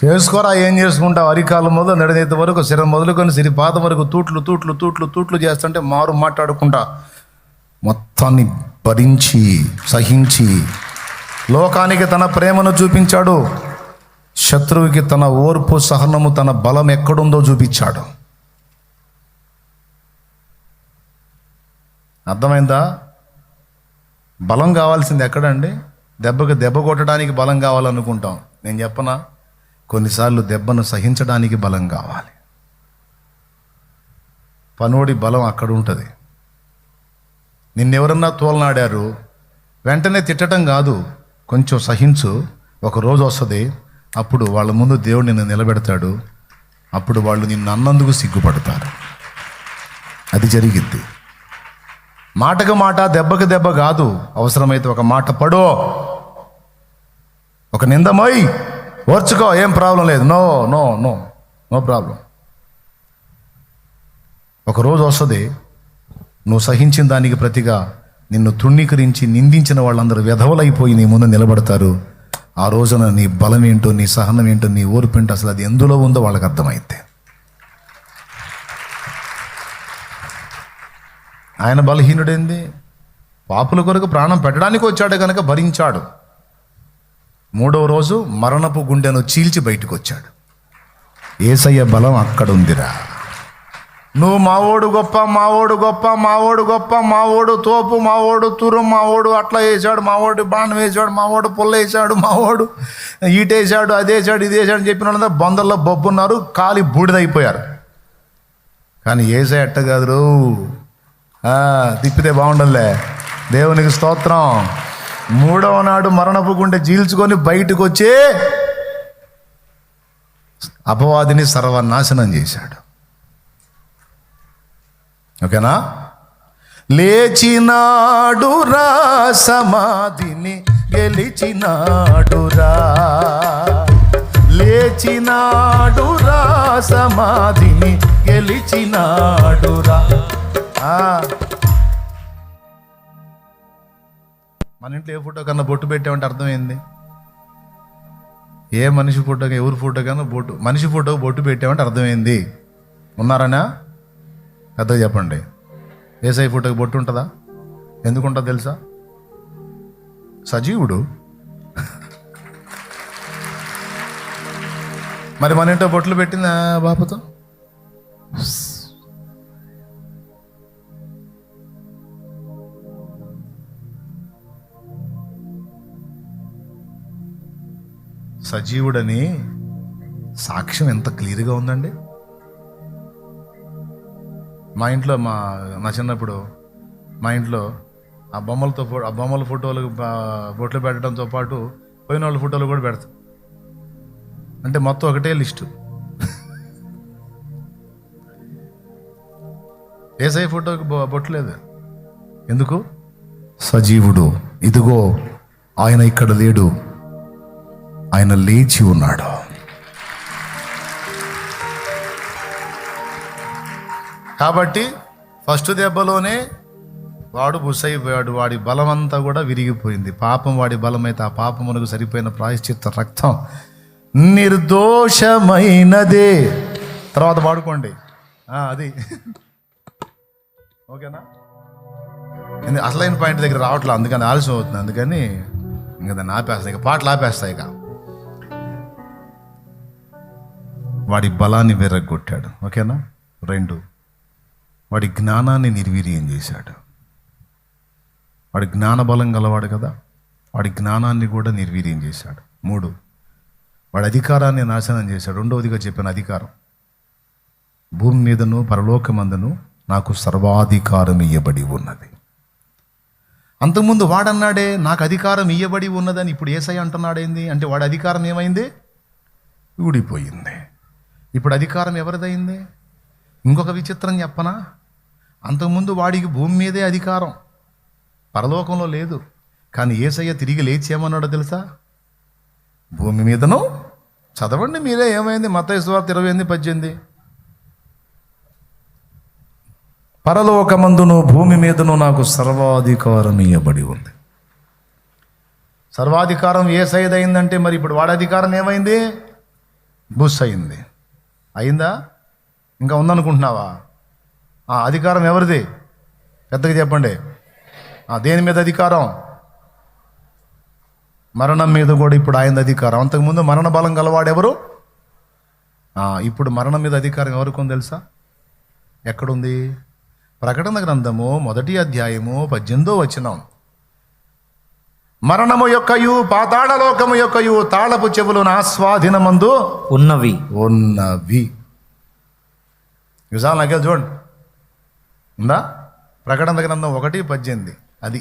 చేసుకోరా, ఏం చేసుకుంటావు? అరికాలం మొదలు నడినేత వరకు, శిరం మొదలుకొని సిరిపాద వరకు తూట్లు చేస్తుంటే మారు మాట్లాడుకుంటా మొత్తాన్ని భరించి సహించి లోకానికి తన ప్రేమను చూపించాడు. శత్రువుకి తన ఓర్పు సహనము, తన బలం ఎక్కడుందో చూపించాడు. అర్థమైందా? బలం కావాల్సింది ఎక్కడండి? దెబ్బకి దెబ్బ కొట్టడానికి బలం కావాలనుకుంటాం. నేను చెప్పనా, కొన్నిసార్లు దెబ్బను సహించడానికి బలం కావాలి. పనోడి బలం అక్కడ ఉంటుంది. నిన్నెవరన్నా తోలనాడారు, వెంటనే తిట్టడం కాదు, కొంచెం సహించు. ఒక రోజు వస్తుంది, అప్పుడు వాళ్ళ ముందు దేవుడు నిన్ను నిలబెడతాడు. అప్పుడు వాళ్ళు నిన్ను అన్నందుకు సిగ్గుపడతారు. అది జరిగిద్ది. మాటకు మాట, దెబ్బకు దెబ్బ కాదు. అవసరమైతే ఒక మాట పడో, ఒక నిందమోయ్, ఓర్చుకో, ఏం ప్రాబ్లం లేదు. No no no no problem. ఒకరోజు వస్తుంది, నువ్వు సహించిన దానికి ప్రతిగా నిన్ను తృణీకరించి నిందించిన వాళ్ళందరూ వెధవలైపోయి నీ ముందు నిలబడతారు. ఆ రోజున నీ బలం ఏంటో, నీ సహనం ఏంటో, నీ ఓర్పు ఏంటో, అసలు అది ఎందులో ఉందో వాళ్ళకి అర్థమైతే. ఆయన బలహీనుడైంది, పాపుల కొరకు ప్రాణం పెట్టడానికి వచ్చాడు కనుక భరించాడు. 3వ రోజు మరణపు గుండెను చీల్చి బయటకు వచ్చాడు. యేసయ్య బలం అక్కడుందిరా. నువ్వు మావోడు గొప్ప, మావోడు గొప్ప, మావోడు గొప్ప, మావోడు తోపు, మావోడు తురు, మావోడు అట్లా వేసాడు, మావోడు బాణం వేసాడు, మావోడు పుల్ల వేసాడు, మావోడు ఈటేసాడు, అదేసాడు, ఇదేసాడు అని చెప్పిన వాళ్ళంతా బొందల్లో బొబ్బున్నారు, కాలి బూడిదైపోయారు. కానీ యేసయ్య అట్ట కాదు. తిప్పితే బాగుండదులే. దేవునికి స్తోత్రం. 3వ నాడు మరణపు గుండె చీల్చుకొని బయటకు వచ్చి అపవాదిని సర్వనాశనం చేశాడు. ఓకేనా? లేచినాడురా, సమాధిని గెలిచినాడురా. లేచినాడురా, సమాధిని గెలిచినాడురా. మన ఇంట్లో ఏ ఫోటో కన్నా బొట్టు పెట్టామంటే అర్థమైంది. ఏ మనిషి ఫోటో, ఎవరి ఫోటో కన్నా బొట్టు, మనిషి ఫోటో బొట్టు పెట్టామంటే అర్థమైంది. ఉన్నారనా? పెద్దగా చెప్పండి. యేసయ్య ఫోటోకి బొట్టు ఉంటుందా? ఎందుకు ఉంటుందో తెలుసా? సజీవుడు. మరి మన ఇంట్లో బొట్లు పెట్టిందా బాపుతో? సజీవుడని సాక్ష్యం ఎంత క్లియర్గా ఉందండి. మా ఇంట్లో నా చిన్నప్పుడు మా ఇంట్లో ఆ బొమ్మల ఫోటోలు బొట్లు పెట్టడంతో పాటు పోయిన వాళ్ళ ఫోటోలు కూడా పెడతాం. అంటే మొత్తం ఒకటే లిస్టు. ఏసై ఫోటోకి బొట్టలేదు. ఎందుకు? సజీవుడు, ఇదిగో ఆయన ఇక్కడ లేడు, ఆయన లేచి ఉన్నాడు. కాబట్టి ఫస్ట్ దెబ్బలోనే వాడు బుసైపోయాడు. వాడి బలం అంతా కూడా విరిగిపోయింది. పాపం వాడి బలమైతే ఆ పాపమునకు సరిపోయిన ప్రాయశ్చిత్త రక్తం నిర్దోషమైనదే. తర్వాత పాడుకోండి అది ఓకేనా? అసలైన పాయింట్ దగ్గర రావట్లేదు, అందుకని ఆలస్యం అవుతుంది. అందుకని ఇంకా దాన్ని ఆపేస్తాయి, ఇక పాటలు ఆపేస్తాయి. ఇక వాడి బలాన్ని విరగొట్టాడు. ఓకేనా? 2, వాడి జ్ఞానాన్ని నిర్వీర్యం చేశాడు. వాడి జ్ఞాన బలం గలవాడు కదా, వాడి జ్ఞానాన్ని కూడా నిర్వీర్యం చేశాడు. 3, వాడి అధికారాన్ని నాశనం చేశాడు. 2వదిగా చెప్పిన అధికారం, భూమి మీదను పరలోకమందును నాకు సర్వాధికారం ఇయ్యబడి ఉన్నది. అంతకుముందు వాడన్నాడే నాకు అధికారం ఇయ్యబడి ఉన్నదని, ఇప్పుడు యేసయ్య అంటున్నాడేంది అంటే వాడి అధికారం ఏమైంది? ఊడిపోయింది. ఇప్పుడు అధికారం ఎవరిదైంది? ఇంకొక విచిత్రం చెప్పనా? అంతకుముందు వాడికి భూమి మీదే అధికారం, పరలోకంలో లేదు. కానీ యేసయ్య తిరిగి లేచి ఏమన్నాడో తెలుసా? భూమి మీదను, చదవండి మీరే, ఏమైంది? మత్తయి సువార్త 28:18, పరలోకమందును భూమి మీదను నాకు సర్వాధికారం ఇయ్యబడి ఉంది. సర్వాధికారం యేసయ్యదైందంటే మరి ఇప్పుడు వాడి అధికారం ఏమైంది? బుస్ అయింది. అయిందా? ఇంకా ఉందనుకుంటున్నావా? అధికారం ఎవరిది? పెద్దగా చెప్పండి. దేని మీద అధికారం? మరణం మీద కూడా ఇప్పుడు ఆయన అధికారం. అంతకుముందు మరణ బలం గలవాడెవరు? ఇప్పుడు మరణం మీద అధికారం ఎవరికి ఉంది తెలుసా? ఎక్కడుంది? ప్రకటన గ్రంథము 1వ అధ్యాయము 18వ వచనం, మరణము యొక్కయు పాతాళలోకము యొక్కయు తాళపు చెవులు నా స్వాధీనమందు ఉన్నవి. యుజాల్ నగేల్ చూడండి, ఉందా? ప్రకటన గ్రంథం 1:18. అది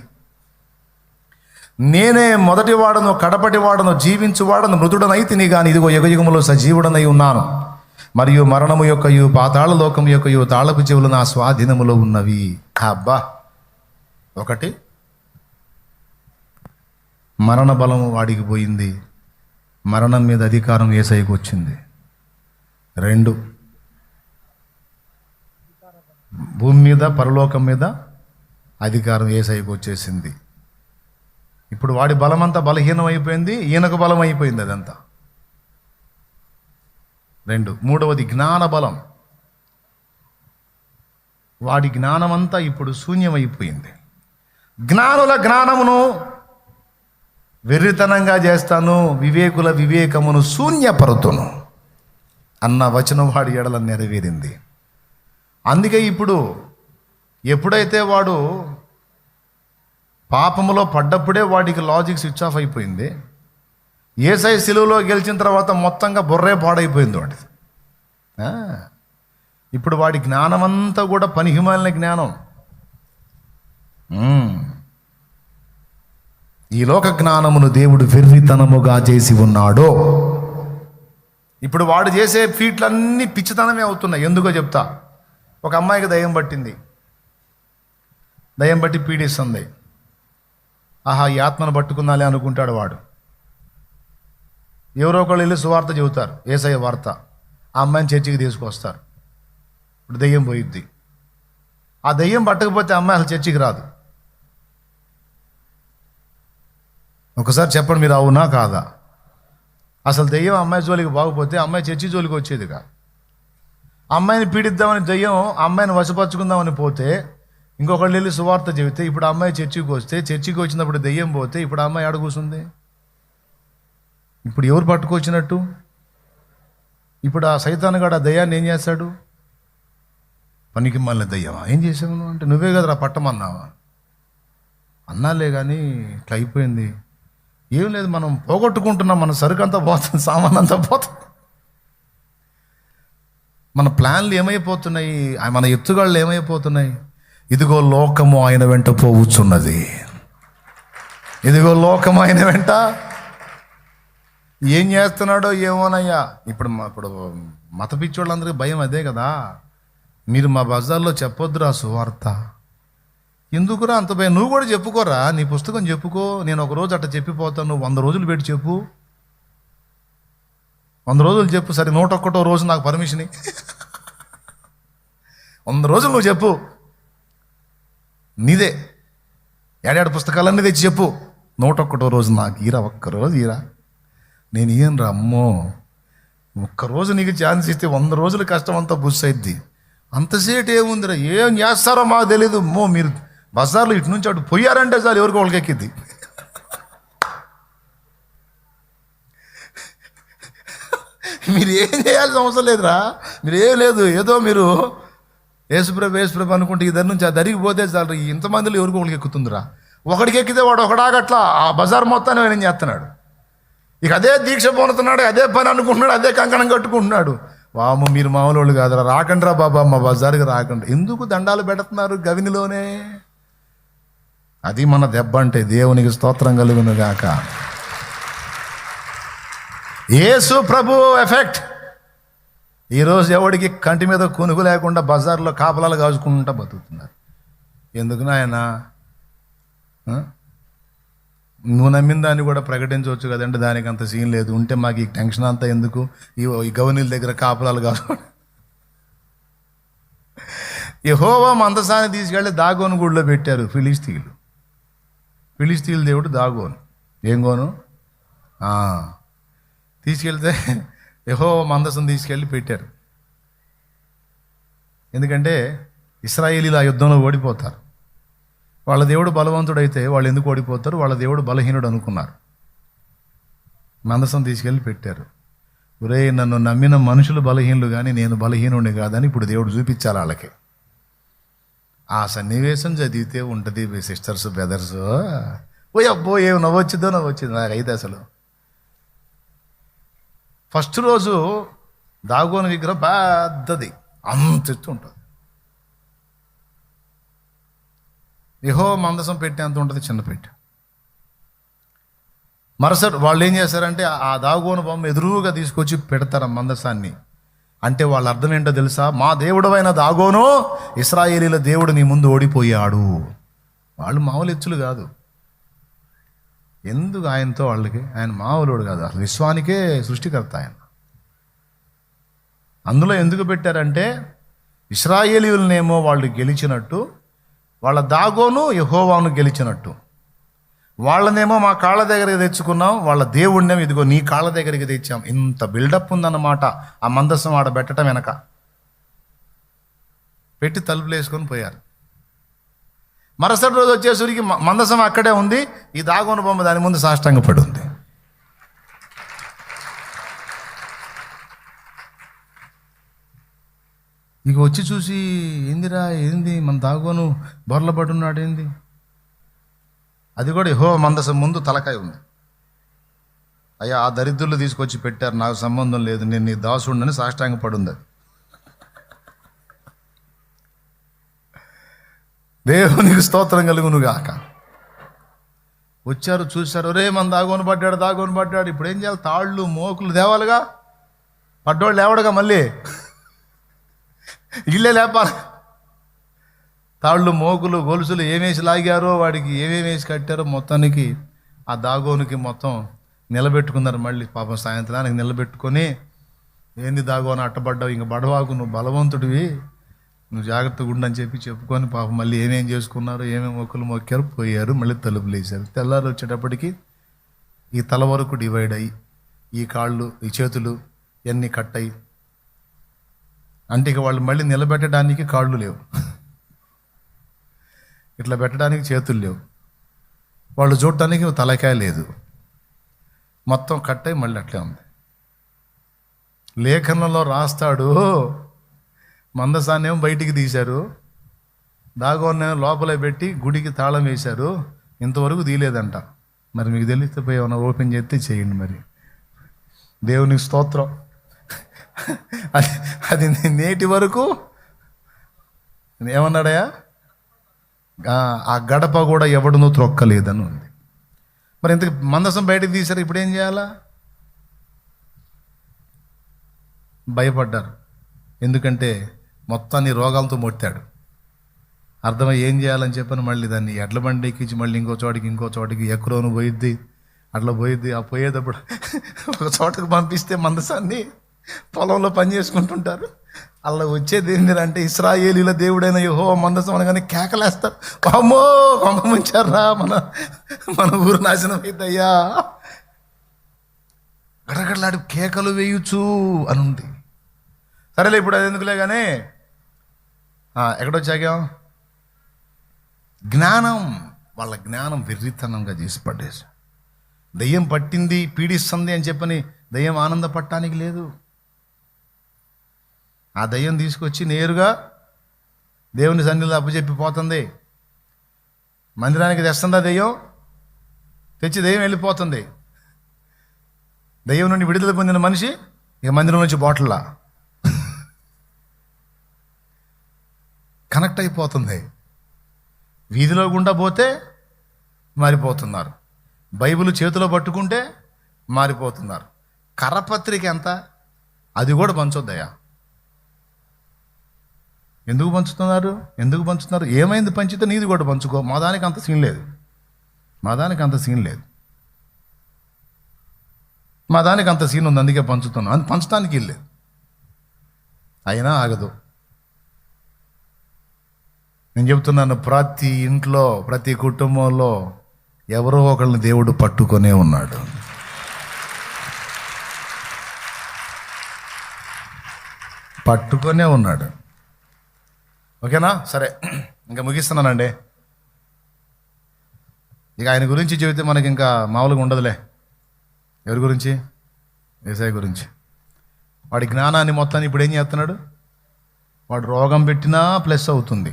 నేనే మొదటి వాడను కడపటి వాడను జీవించువాడను మృతుడనైతిని గాని ఇదిగో యుగయుగములో సజీవుడనై ఉన్నాను. మరియు మరణము యొక్కయు పాతాళ లోకము యొక్కయు తాళపు చెవులు నా స్వాధీనములో ఉన్నవి. అబ్బా! 1, మరణ బలము వాడికి పోయింది, మరణం మీద అధికారం యేసయ్యకు వచ్చింది. 2, భూమి మీద పరలోకం మీద అధికారం యేసయ్యకు వచ్చేసింది. ఇప్పుడు వాడి బలం అంతా బలహీనం అయిపోయింది, ఈయనకు బలం అయిపోయింది అదంతా. 2, 3వది జ్ఞాన బలం. వాడి జ్ఞానమంతా ఇప్పుడు శూన్యమైపోయింది. జ్ఞానుల జ్ఞానమును వెర్రితనంగా చేస్తాను, వివేకుల వివేకమును శూన్యపరుతును అన్న వచనం వాడి ఎడల నెరవేరింది. అందుకే ఇప్పుడు ఎప్పుడైతే వాడు పాపములో పడ్డప్పుడే వాడికి లాజిక్ స్విచ్ ఆఫ్ అయిపోయింది. యేసయ్య సిలువలో గెలిచిన తర్వాత మొత్తంగా బుర్రే పాడైపోయింది వాడిది. ఇప్పుడు వాడి జ్ఞానమంతా కూడా పనికిమాలిన జ్ఞానం. ఈ లోక జ్ఞానమును దేవుడు వెర్రితనముగా చేసి ఉన్నాడో. ఇప్పుడు వాడు చేసే ఫీట్లన్నీ పిచ్చితనమే అవుతున్నాయి. ఎందుకో చెప్తా. ఒక అమ్మాయికి దయ్యం పట్టింది, దయ్యం బట్టి పీడిస్తుంది. ఆహా, ఈ ఆత్మను పట్టుకుందాలే అనుకుంటాడు వాడు. ఎవరో ఒకళ్ళు వెళ్ళి సువార్త చెబుతారు, యేసయ్య వార్త. ఆ అమ్మాయిని చర్చికి తీసుకొస్తారు. ఇప్పుడు దయ్యం పోయిద్ది. ఆ దయ్యం పట్టకపోతే అమ్మాయి అసలు చర్చికి రాదు. ఒకసారి చెప్పండి మీరు, అవునా కాదా? అసలు దయ్యం అమ్మాయి జోలికి బాగుపోతే అమ్మాయి చర్చి జోలికి వచ్చేది కాదు. అమ్మాయిని పీడిద్దామని దయ్యం అమ్మాయిని వశపరుచుకుందామని పోతే, ఇంకొకళ్ళు వెళ్ళి సువార్త చెబితే ఇప్పుడు అమ్మాయి చర్చికి వస్తే, చర్చికి వచ్చినప్పుడు దయ్యం పోతే ఇప్పుడు అమ్మాయి ఆడ కూర్చుంది. ఇప్పుడు ఎవరు పట్టుకొచ్చినట్టు? ఇప్పుడు ఆ సైతానుగాడు ఆ దయ్యాన్ని ఏం చేస్తాడు? పనికి మళ్ళీ దయ్యమా ఏం చేసావు అంటే, నువ్వే కదరా పట్టమన్నావా? అన్నాలే కానీ ఇట్లా అయిపోయింది. ఏం లేదు, మనం పోగొట్టుకుంటున్నాం, మన సరుకు అంతా పోతుంది, సామాన్ అంతా పోతుంది. మన ప్లాన్లు ఏమైపోతున్నాయి, మన ఎత్తుగాళ్ళు ఏమైపోతున్నాయి? ఇదిగో లోకము ఆయన వెంట పోవచ్చున్నది. ఇదిగో లోకము ఆయన వెంట ఏం చేస్తున్నాడో ఏమోనయ్యా. ఇప్పుడు మత పిచ్చోళ్ళందరికీ భయం అదే కదా. మీరు మా బజార్లో చెప్పొద్దురా సువార్త. ఎందుకురా అంత భయం? నువ్వు కూడా చెప్పుకోరా, నీ పుస్తకం చెప్పుకో. నేను ఒక రోజు అట్లా చెప్పిపోతాను, నువ్వు 100 రోజులు పెట్టి చెప్పు. 100 రోజులు చెప్పు. సరే 101వ రోజు నాకు పర్మిషన్ 100 రోజులు నువ్వు చెప్పు, నీదే. ఏడాడు పుస్తకాలన్నీ తెచ్చి చెప్పు. 101వ రోజు నాకు ఈరా, ఒక్కరోజు ఈరా. నేను ఏం రా అమ్మో, ఒక్కరోజు నీకు ఛాన్స్ ఇస్తే 100 రోజుల కష్టం అంతా బుస్ అయిద్ది. అంతసేటు ఏముందిరా, ఏం చేస్తారో మాకు తెలీదు. అమ్మో, మీరు బజార్లో ఇటు నుంచి అటు పోయారంటే చాలు ఎవరికి వాళ్ళకి ఎక్కిద్ది. మీరు ఏం చేయాల్సిన అవసరం లేదురా, మీరు ఏం లేదు. ఏదో మీరు యేసుప్రభు అనుకుంటే ఈ దగ్గర నుంచి ఆ దరికి పోతే చాలు. ఇంతమందిలో ఎవరికి వాళ్ళకి ఎక్కుతుందిరా. ఒకడికి ఎక్కితే వాడు ఒకడాగట్లా ఆ బజార్ మొత్తాన్ని ఆయన చేస్తున్నాడు. ఇక అదే దీక్ష పోనుతున్నాడు, అదే పని అనుకుంటున్నాడు, అదే కంకణం కట్టుకుంటున్నాడు. వాము, మీరు మామూలు వాళ్ళు కాదురా, రాకండ్రా బాబా మా బజార్కి రాకండి. ఎందుకు దండాలు పెడుతున్నారు గవినిలోనే? అది మన దెబ్బ అంటే. దేవునికి స్తోత్రం కలుగును గాక. యేసు ప్రభు ఎఫెక్ట్. ఈరోజు ఎవడికి కంటి మీద కొనుగు లేకుండా బజార్లో కాపలాలు కాచుకుంటా బతుకుతున్నారు. ఎందుకు నాయన? నువ్వు నమ్మిన దాన్ని కూడా ప్రకటించవచ్చు కదంటే దానికి అంత సీన్ లేదు. ఉంటే మాకు ఈ టెన్షన్ అంతా ఎందుకు? ఈ గవర్నీల దగ్గర కాపలాలు కాదు. యెహోవా మందసాన్ని తీసుకెళ్ళి దాగోను గుడిలో పెట్టారు ఫిలిస్తీయులు. ఫిలిస్తీయుల దేవుడు దాగోను. ఏం గోను? తీసుకెళ్తే యెహోవా మందసం తీసుకెళ్ళి పెట్టారు. ఎందుకంటే ఇశ్రాయేలీలు ఆ యుద్ధంలో ఓడిపోతారు. వాళ్ళ దేవుడు బలవంతుడైతే వాళ్ళు ఎందుకు ఓడిపోతారు? వాళ్ళ దేవుడు బలహీనుడు అనుకున్నారు. మందసం తీసుకెళ్ళి పెట్టారు. ఒరే, నన్ను నమ్మిన మనుషులు బలహీనులు కానీ నేను బలహీనుడిని కాదని ఇప్పుడు దేవుడు చూపించాలి వాళ్ళకి. ఆ సన్నివేశం చదివితే ఉంటుంది సిస్టర్స్ బ్రదర్స్. ఓ అబ్బో, ఏం నవ్వొచ్చిందో నాకైతే అసలు. ఫస్ట్ రోజు దాగోను విగ్రహం పెద్దది, అంత ఎత్తు ఉంటుంది. యెహోవా మందసం పెట్టేంత ఉంటుంది చిన్న పెట్టె. మరుసటి వాళ్ళు ఏం చేశారంటే ఆ దాగోను బొమ్మ ఎదురుగా తీసుకొచ్చి పెడతారు ఆ మందసాన్ని. అంటే వాళ్ళ అర్థం ఏంటో తెలుసా? మా దేవుడవైన దాగోను, ఇశ్రాయేలీల దేవుడు నీ ముందు ఓడిపోయాడు. వాళ్ళు మామూలు ఎచ్చులు కాదు. ఎందుకు ఆయనతో వాళ్ళకి? ఆయన మామూలుడు కాదు, అసలు విశ్వానికే సృష్టికర్త ఆయన. అందులో ఎందుకు పెట్టారంటే ఇశ్రాయేలీయులనేమో వాళ్ళు గెలిచినట్టు, వాళ్ళ దాగోను యెహోవాను గెలిచినట్టు. వాళ్ళనేమో మా కాళ్ళ దగ్గరికి తెచ్చుకున్నాం, వాళ్ళ దేవుడినేమో ఇదిగో నీ కాళ్ళ దగ్గరికి తెచ్చాం. ఇంత బిల్డప్ ఉందన్నమాట ఆ మందసం ఆడ పెట్టడం వెనక. పెట్టి తలుపులు వేసుకొని పోయారు. మరుసటి రోజు వచ్చేసరికి మందసం అక్కడే ఉంది, ఈ దాగోను బొమ్మ దాని ముందు సాష్టాంగపడి ఉంది. ఇక వచ్చి చూసి ఏందిరా, ఏంది మన దాగోను బొర్ల పడున్నాడు ఏంది? అది కూడా యెహోవా మందసం ముందు తలకాయ ఉంది. అయ్యా, ఆ దరిద్రులు తీసుకొచ్చి పెట్టారు, నాకు సంబంధం లేదు, నేను నీ దాసుడిని సాష్టాంగపడి ఉంది. దేవునికి స్తోత్రం కలుగును గాక. వచ్చారు, చూశారు, రే మన దాగోను పడ్డాడు. ఇప్పుడు ఏం చేయాలి? తాళ్ళు మోకులు తేవాలిగా, పడ్డోళ్ళు లేవడుగా, మళ్ళీ ఇళ్ళే లేపాలి. తాళ్ళు మోకులు గొలుసులు ఏమేసి లాగారో, వాడికి ఏమేమి వేసి కట్టారో, మొత్తానికి ఆ దాగోనికి మొత్తం నిలబెట్టుకున్నారు. మళ్ళీ పాపం సాయంత్రానికి నిలబెట్టుకొని, ఏంది దాగోను అట్టబడ్డావు, ఇంక బడవాకు, నువ్వు బలవంతుడివి, నువ్వు జాగ్రత్తగా ఉండని చెప్పుకొని పాపం మళ్ళీ ఏమేం చేసుకున్నారు, ఏమేమి మొక్కులు మొక్కారు, పోయారు. మళ్ళీ తలుపులు వేశారు. తెల్లారు వచ్చేటప్పటికి ఈ తల వరకు డివైడ్ అయ్యి, ఈ కాళ్ళు ఈ చేతులు ఇవన్నీ కట్ అయ్యి, అంటే ఇక వాళ్ళు మళ్ళీ నిలబెట్టడానికి కాళ్ళు లేవు, ఇట్లా పెట్టడానికి చేతులు లేవు, వాళ్ళు చూడటానికి తలకాయ లేదు, మొత్తం కట్ అయ్యి మళ్ళీ అట్లే ఉంది. లేఖనంలో రాస్తాడు, మందసాన్నేమో బయటికి తీశారు, దాగోన్నేమో లోపలే పెట్టి గుడికి తాళం వేశారు, ఇంతవరకు తీయలేదంట. మరి మీకు తెలిస్తే పోయి ఏమైనా ఓపెన్ చేస్తే చేయండి. మరి దేవునికి స్తోత్రం. అది అది నేటి వరకు ఏమన్నాడయా, ఆ గడప కూడా ఎవడునూ త్రొక్కలేదని ఉంది. మరి ఇంతకు మందసం బయటకు తీశారు, ఇప్పుడు ఏం చేయాలా? భయపడ్డారు. ఎందుకంటే మొత్తాన్ని రోగాలతో మొట్టాడు. అర్థమై ఏం చేయాలని చెప్పని మళ్ళీ దాన్ని ఎడ్ల బండి ఎక్కించి మళ్ళీ ఇంకో చోటికి ఎక్రోను పోయిద్ది, అట్లా పోయిద్ది. ఆ పోయేటప్పుడు ఒక చోటకు పంపిస్తే మందసాన్ని పొలంలో పని చేసుకుంటుంటారు. అలా వచ్చేది ఏంటంటే ఇశ్రాయేలీల దేవుడైన యెహోవా మందసం అనగానే కేకలేస్తారు, అమ్మో అమ్మ ముంచారా, మన ఊరు నాశనం అయిద్దయ్యా, గడగడలాడి కేకలు వేయచ్చు అని ఉంది. సరేలే, ఇప్పుడు అది ఎందుకులే కానీ ఎక్కడొచ్చాగా జ్ఞానం, వాళ్ళ జ్ఞానం వెర్రితనంగా చేసి పడేసి, దయ్యం పట్టింది పీడిస్తుంది అని చెప్పని దయ్యం ఆనందపడటానికి లేదు. ఆ దయ్యం తీసుకొచ్చి నేరుగా దేవుని సన్నిధిలో అప్పచెప్పిపోతుంది. మందిరానికి తెస్తుందా దయ్యం, తెచ్చి దయ్యం వెళ్ళిపోతుంది. దయ్యం నుండి విడుదల పొందిన మనిషి ఇక మందిరం నుంచి బాటిల్లా కనెక్ట్ అయిపోతుంది. వీధిలో గుండా పోతే మారిపోతున్నారు, బైబిల్ చేతిలో పట్టుకుంటే మారిపోతున్నారు. కరపత్రిక ఎంత, అది కూడా పంచొద్దయ్యా. ఎందుకు పంచుతున్నారు? ఏమైంది పంచితే నీది కూడా పంచుకో. మా దానికి అంత సీన్ లేదు, మా దానికి అంత సీన్ ఉంది, అందుకే పంచుతున్నాను. అది పంచడానికి వెళ్ళలేదు, అయినా ఆగదు. నేను చెప్తున్నాను, ప్రతి ఇంట్లో ప్రతి కుటుంబంలో ఎవరో ఒకళ్ళని దేవుడు పట్టుకొనే ఉన్నాడు. ఓకేనా? సరే, ఇంకా ముగిస్తున్నానండి. ఇక ఆయన గురించి చెబితే మనకి ఇంకా మామూలుగా ఉండదులే. ఎవరి గురించి? యేసయ్య గురించి. వాడి జ్ఞానాన్ని మొత్తాన్ని ఇప్పుడు ఏం చేస్తున్నాడు? వాడు రోగం పెట్టినా ప్లస్ అవుతుంది,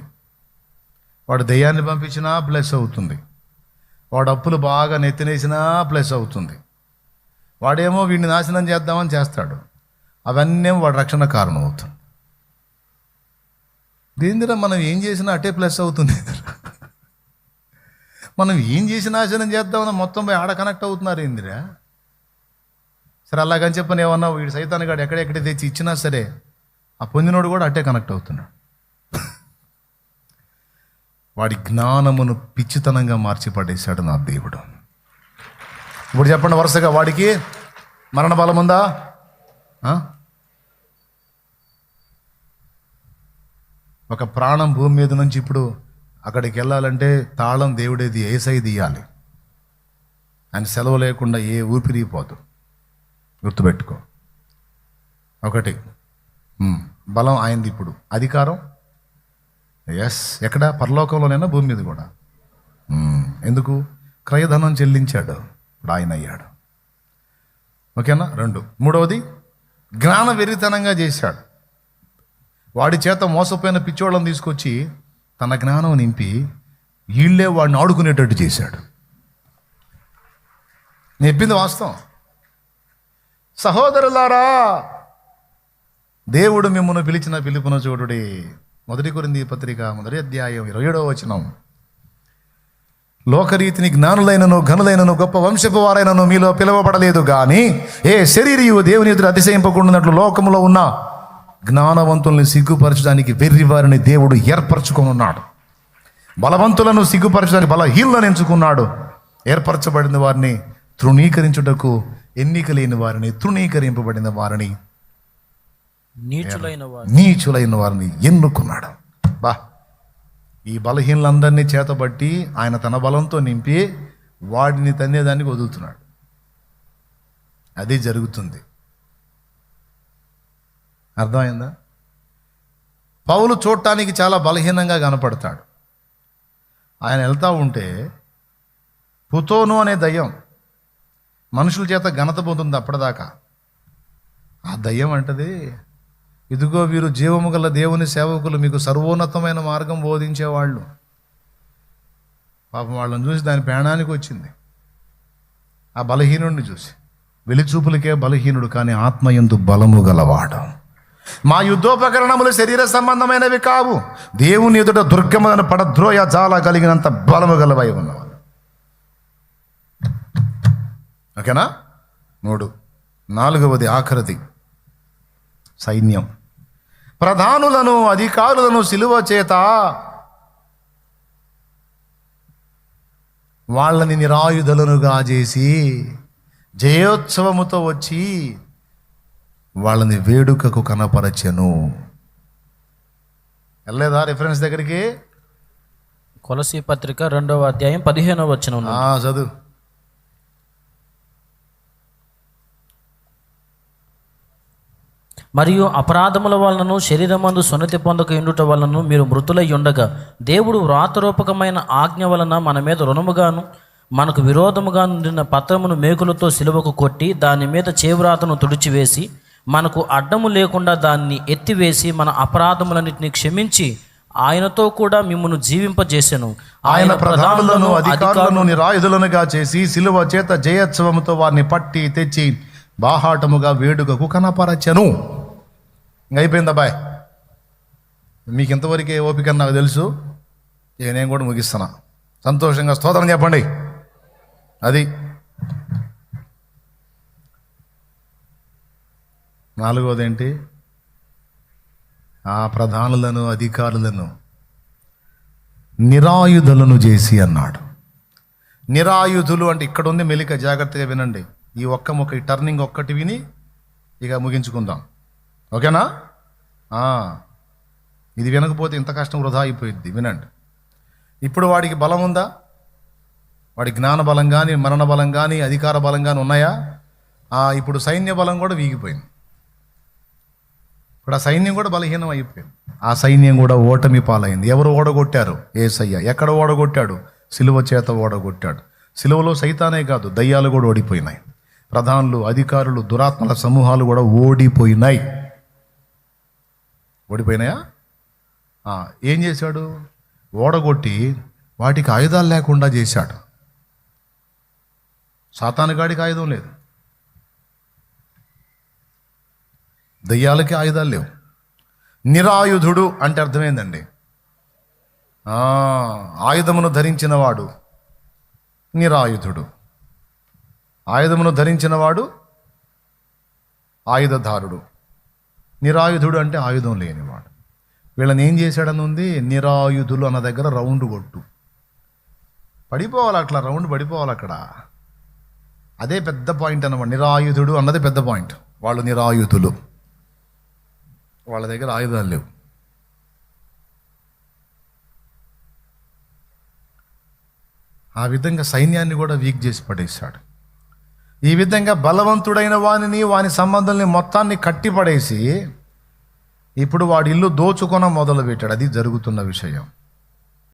వాడు దయ్యాన్ని పంపించినా ప్లస్ అవుతుంది, వాడు అప్పులు బాగా నెత్తినేసినా ప్లస్ అవుతుంది. వాడేమో వీడిని నాశనం చేద్దామని చేస్తాడు, అవన్నీ వాడు రక్షణ కారణం అవుతుంది. దీనిలో మనం ఏం చేసినా అటే ప్లస్ అవుతుంది. మనం ఏం చేసి నాశనం చేద్దామని మొత్తం పోయి ఆడ కనెక్ట్ అవుతున్నారు ఏందిరా. సరే అలాగని చెప్పని ఏమన్నా వీడు సైతాన్గాడు ఎక్కడెక్కడ తెచ్చి ఇచ్చినా సరే ఆ పొందినోడు కూడా అట్టే కనెక్ట్ అవుతున్నాడు. వాడి జ్ఞానమును పిచ్చితనంగా మార్చి పడేశాడు నా దేవుడు. ఇప్పుడు చెప్పండి, వరుసగా వాడికి మరణ బలం ఉందా? ఒక ప్రాణం భూమి మీద నుంచి ఇప్పుడు అక్కడికి వెళ్ళాలంటే తాళం దేవుడేది, యేసయ్య తీయాలి. ఆయన సెలవు లేకుండా ఏ ఊపిరి పోదు, గుర్తుపెట్టుకో. ఒకటి బలం ఆయనది, ఇప్పుడు అధికారం ఎక్కడ? పరలోకంలోనైనా భూమి మీద కూడా. ఎందుకు? క్రయధనం చెల్లించాడు, ఇప్పుడు ఆయన అయ్యాడు. ఓకేనా? 2, మూడవది జ్ఞాన వెర్రితనంగా చేశాడు. వాడి చేత మోసపోయిన పిచ్చోళ్ళని తీసుకొచ్చి తన జ్ఞానం నింపి వీళ్ళే వాడిని ఆడుకునేటట్టు చేశాడు. నేను చెప్పింది వాస్తవం. సహోదరులారా, దేవుడు మిమ్మల్ని పిలిచిన పిలుపున చూడుడి. 1 కొరింథీ పత్రిక 1వ అధ్యాయం 27వ వచనం. లోకరీతిని జ్ఞానులైనను ఘనులైనను గొప్ప వంశపు వారైనను మీలో పిలువబడలేదు గాని ఏ శరీరియు దేవుని ఎదురు అతిశయింపకుండానట్లు లోకములో ఉన్న జ్ఞానవంతుల్ని సిగ్గుపరచడానికి వెర్రి వారిని దేవుడు ఏర్పరచుకొని ఉన్నాడు. బలవంతులను సిగ్గుపరచడానికి బలహీనులను ఎంచుకున్నాడు. ఏర్పరచబడిన వారిని తృణీకరించుటకు, ఎన్నిక లేని వారిని, తృణీకరింపబడిన వారిని, నీచులైన వారిని ఎన్నుకున్నాడు. బా, ఈ బలహీనులందరినీ చేతబట్టి ఆయన తన బలంతో నింపి వాడిని తన్నేదానికి వదులుతున్నాడు. అది జరుగుతుంది. అర్థమైందా? పౌలు చూడటానికి చాలా బలహీనంగా కనపడతాడు. ఆయన వెళ్తూ ఉంటే పుతోను అనే దయ్యం మనుషుల చేత ఘనత పొందుతుంది అప్పటిదాకా. ఆ దయ్యం అంటది, ఇదిగో వీరు జీవము గల దేవుని సేవకులు, మీకు సర్వోన్నతమైన మార్గం బోధించేవాళ్ళు. పాపం వాళ్ళని చూసి దాని ప్రాణానికి వచ్చింది. ఆ బలహీనుడిని చూసి వెలిచూపులకే బలహీనుడు, కానీ ఆత్మయందు బలము గలవాడు. మా యుద్ధోపకరణములు శరీర సంబంధమైనవి కావు, దేవుని ఎదుట దుర్గములను పడద్రోయ జాల కలిగినంత బలము గలవై ఉన్నవాడు. ఓకేనా? 3. 4వది ఆఖరిది సైన్యం. ప్రధానులను అధికారులను సిలువ చేత వాళ్ళని నిరాయుధులనుగా చేసి జయోత్సవముతో వచ్చి వాళ్ళని వేడుకకు కనపరచెను. వెళ్ళలేదా రిఫరెన్స్ దగ్గరికి? కొలసీ పత్రిక 2వ అధ్యాయం 15వ వచనం. చదువు. మరియు అపరాధముల వలనను శరీరమందు సున్నతి పొందక ఎండుట వలన మీరు మృతులై ఉండగా దేవుడు వ్రాతరూపకమైన ఆజ్ఞ వలన మన మీద రుణముగాను మనకు విరోధముగా ఉండిన పత్రమును మేకులతో సిలువకు కొట్టి దాని మీద చేవ్రాతను తుడిచివేసి మనకు అడ్డము లేకుండా దాన్ని ఎత్తివేసి మన అపరాధములన్నిటిని క్షమించి ఆయనతో కూడా మిమ్మల్ని జీవింపజేసెను. ఆయన ప్రధానులను అధికారులను నిరాయుధులనుగా చేసి సిలువ చేత జయోత్సవముతో వారిని పట్టి తెచ్చి బాహాటముగా వేడుకకు కనపరచెను. అయిపోయిందా బాయ్? మీకు ఇంతవరకే ఓపిక నాకు తెలుసు. నేను కూడా ముగిస్తున్నా. సంతోషంగా స్తోత్రం చెప్పండి. అది 4వది ఏంటి? ఆ ప్రధానులను అధికారులను నిరాయుధులను చేసి అన్నాడు. నిరాయుధులు అంటే ఇక్కడ ఉంది మెలిక, జాగ్రత్తగా వినండి. ఈ ఒక్క ముక్క, ఈ టర్నింగ్ ఒక్కటి విని ఇక ముగించుకుందాం. ఓకేనా? ఇది వినకపోతే ఇంత కష్టం వృధా అయిపోయింది. వినండి. ఇప్పుడు వాడికి బలం ఉందా? వాడి జ్ఞాన బలం కానీ, మరణ బలం కానీ, అధికార బలం కానీ ఉన్నాయా? ఇప్పుడు సైన్య బలం కూడా వీగిపోయింది. ఇప్పుడు ఆ సైన్యం కూడా బలహీనం అయిపోయింది. ఆ సైన్యం కూడా ఓటమి పాలైంది. ఎవరు ఓడగొట్టారు? యేసయ్య. ఎక్కడ ఓడగొట్టాడు? సిలువ చేత ఓడగొట్టాడు. సిలువలో సైతానే కాదు, దయ్యాలు కూడా ఓడిపోయినాయి. ప్రధానులు, అధికారులు, దురాత్మల సమూహాలు కూడా ఓడిపోయినాయి. ఓడిపోయినాయా? ఏం చేశాడు? ఓడగొట్టి వాటికి ఆయుధాలు లేకుండా చేశాడు. సాతానుగాడికి ఆయుధం లేదు, దయ్యాలకి ఆయుధాలు లేవు. నిరాయుధుడు అంటే అర్థమైందండి. ఆయుధమును ధరించిన వాడు నిరాయుధుడు. ఆయుధమును ధరించిన వాడు ఆయుధధారుడు. నిరాయుధుడు అంటే ఆయుధం లేనివాడు. వీళ్ళని ఏం చేశాడని ఉంది? నిరాయుధులు అన్న దగ్గర రౌండ్ కొట్టు. పడిపోవాలి అట్లా, రౌండ్ పడిపోవాలి అక్కడ. అదే పెద్ద పాయింట్ అన్నమాట. నిరాయుధుడు అన్నది పెద్ద పాయింట్. వాళ్ళు నిరాయుధులు, వాళ్ళ దగ్గర ఆయుధాలు లేవు. ఆ విధంగా సైన్యాన్ని కూడా వీక్ చేసి పడేశాడు. ఈ విధంగా బలవంతుడైన వానిని, వాని సంబంధాలని మొత్తాన్ని కట్టిపడేసి ఇప్పుడు వాడి ఇల్లు దోచుకొన మొదలుపెట్టాడు. అది జరుగుతున్న విషయం.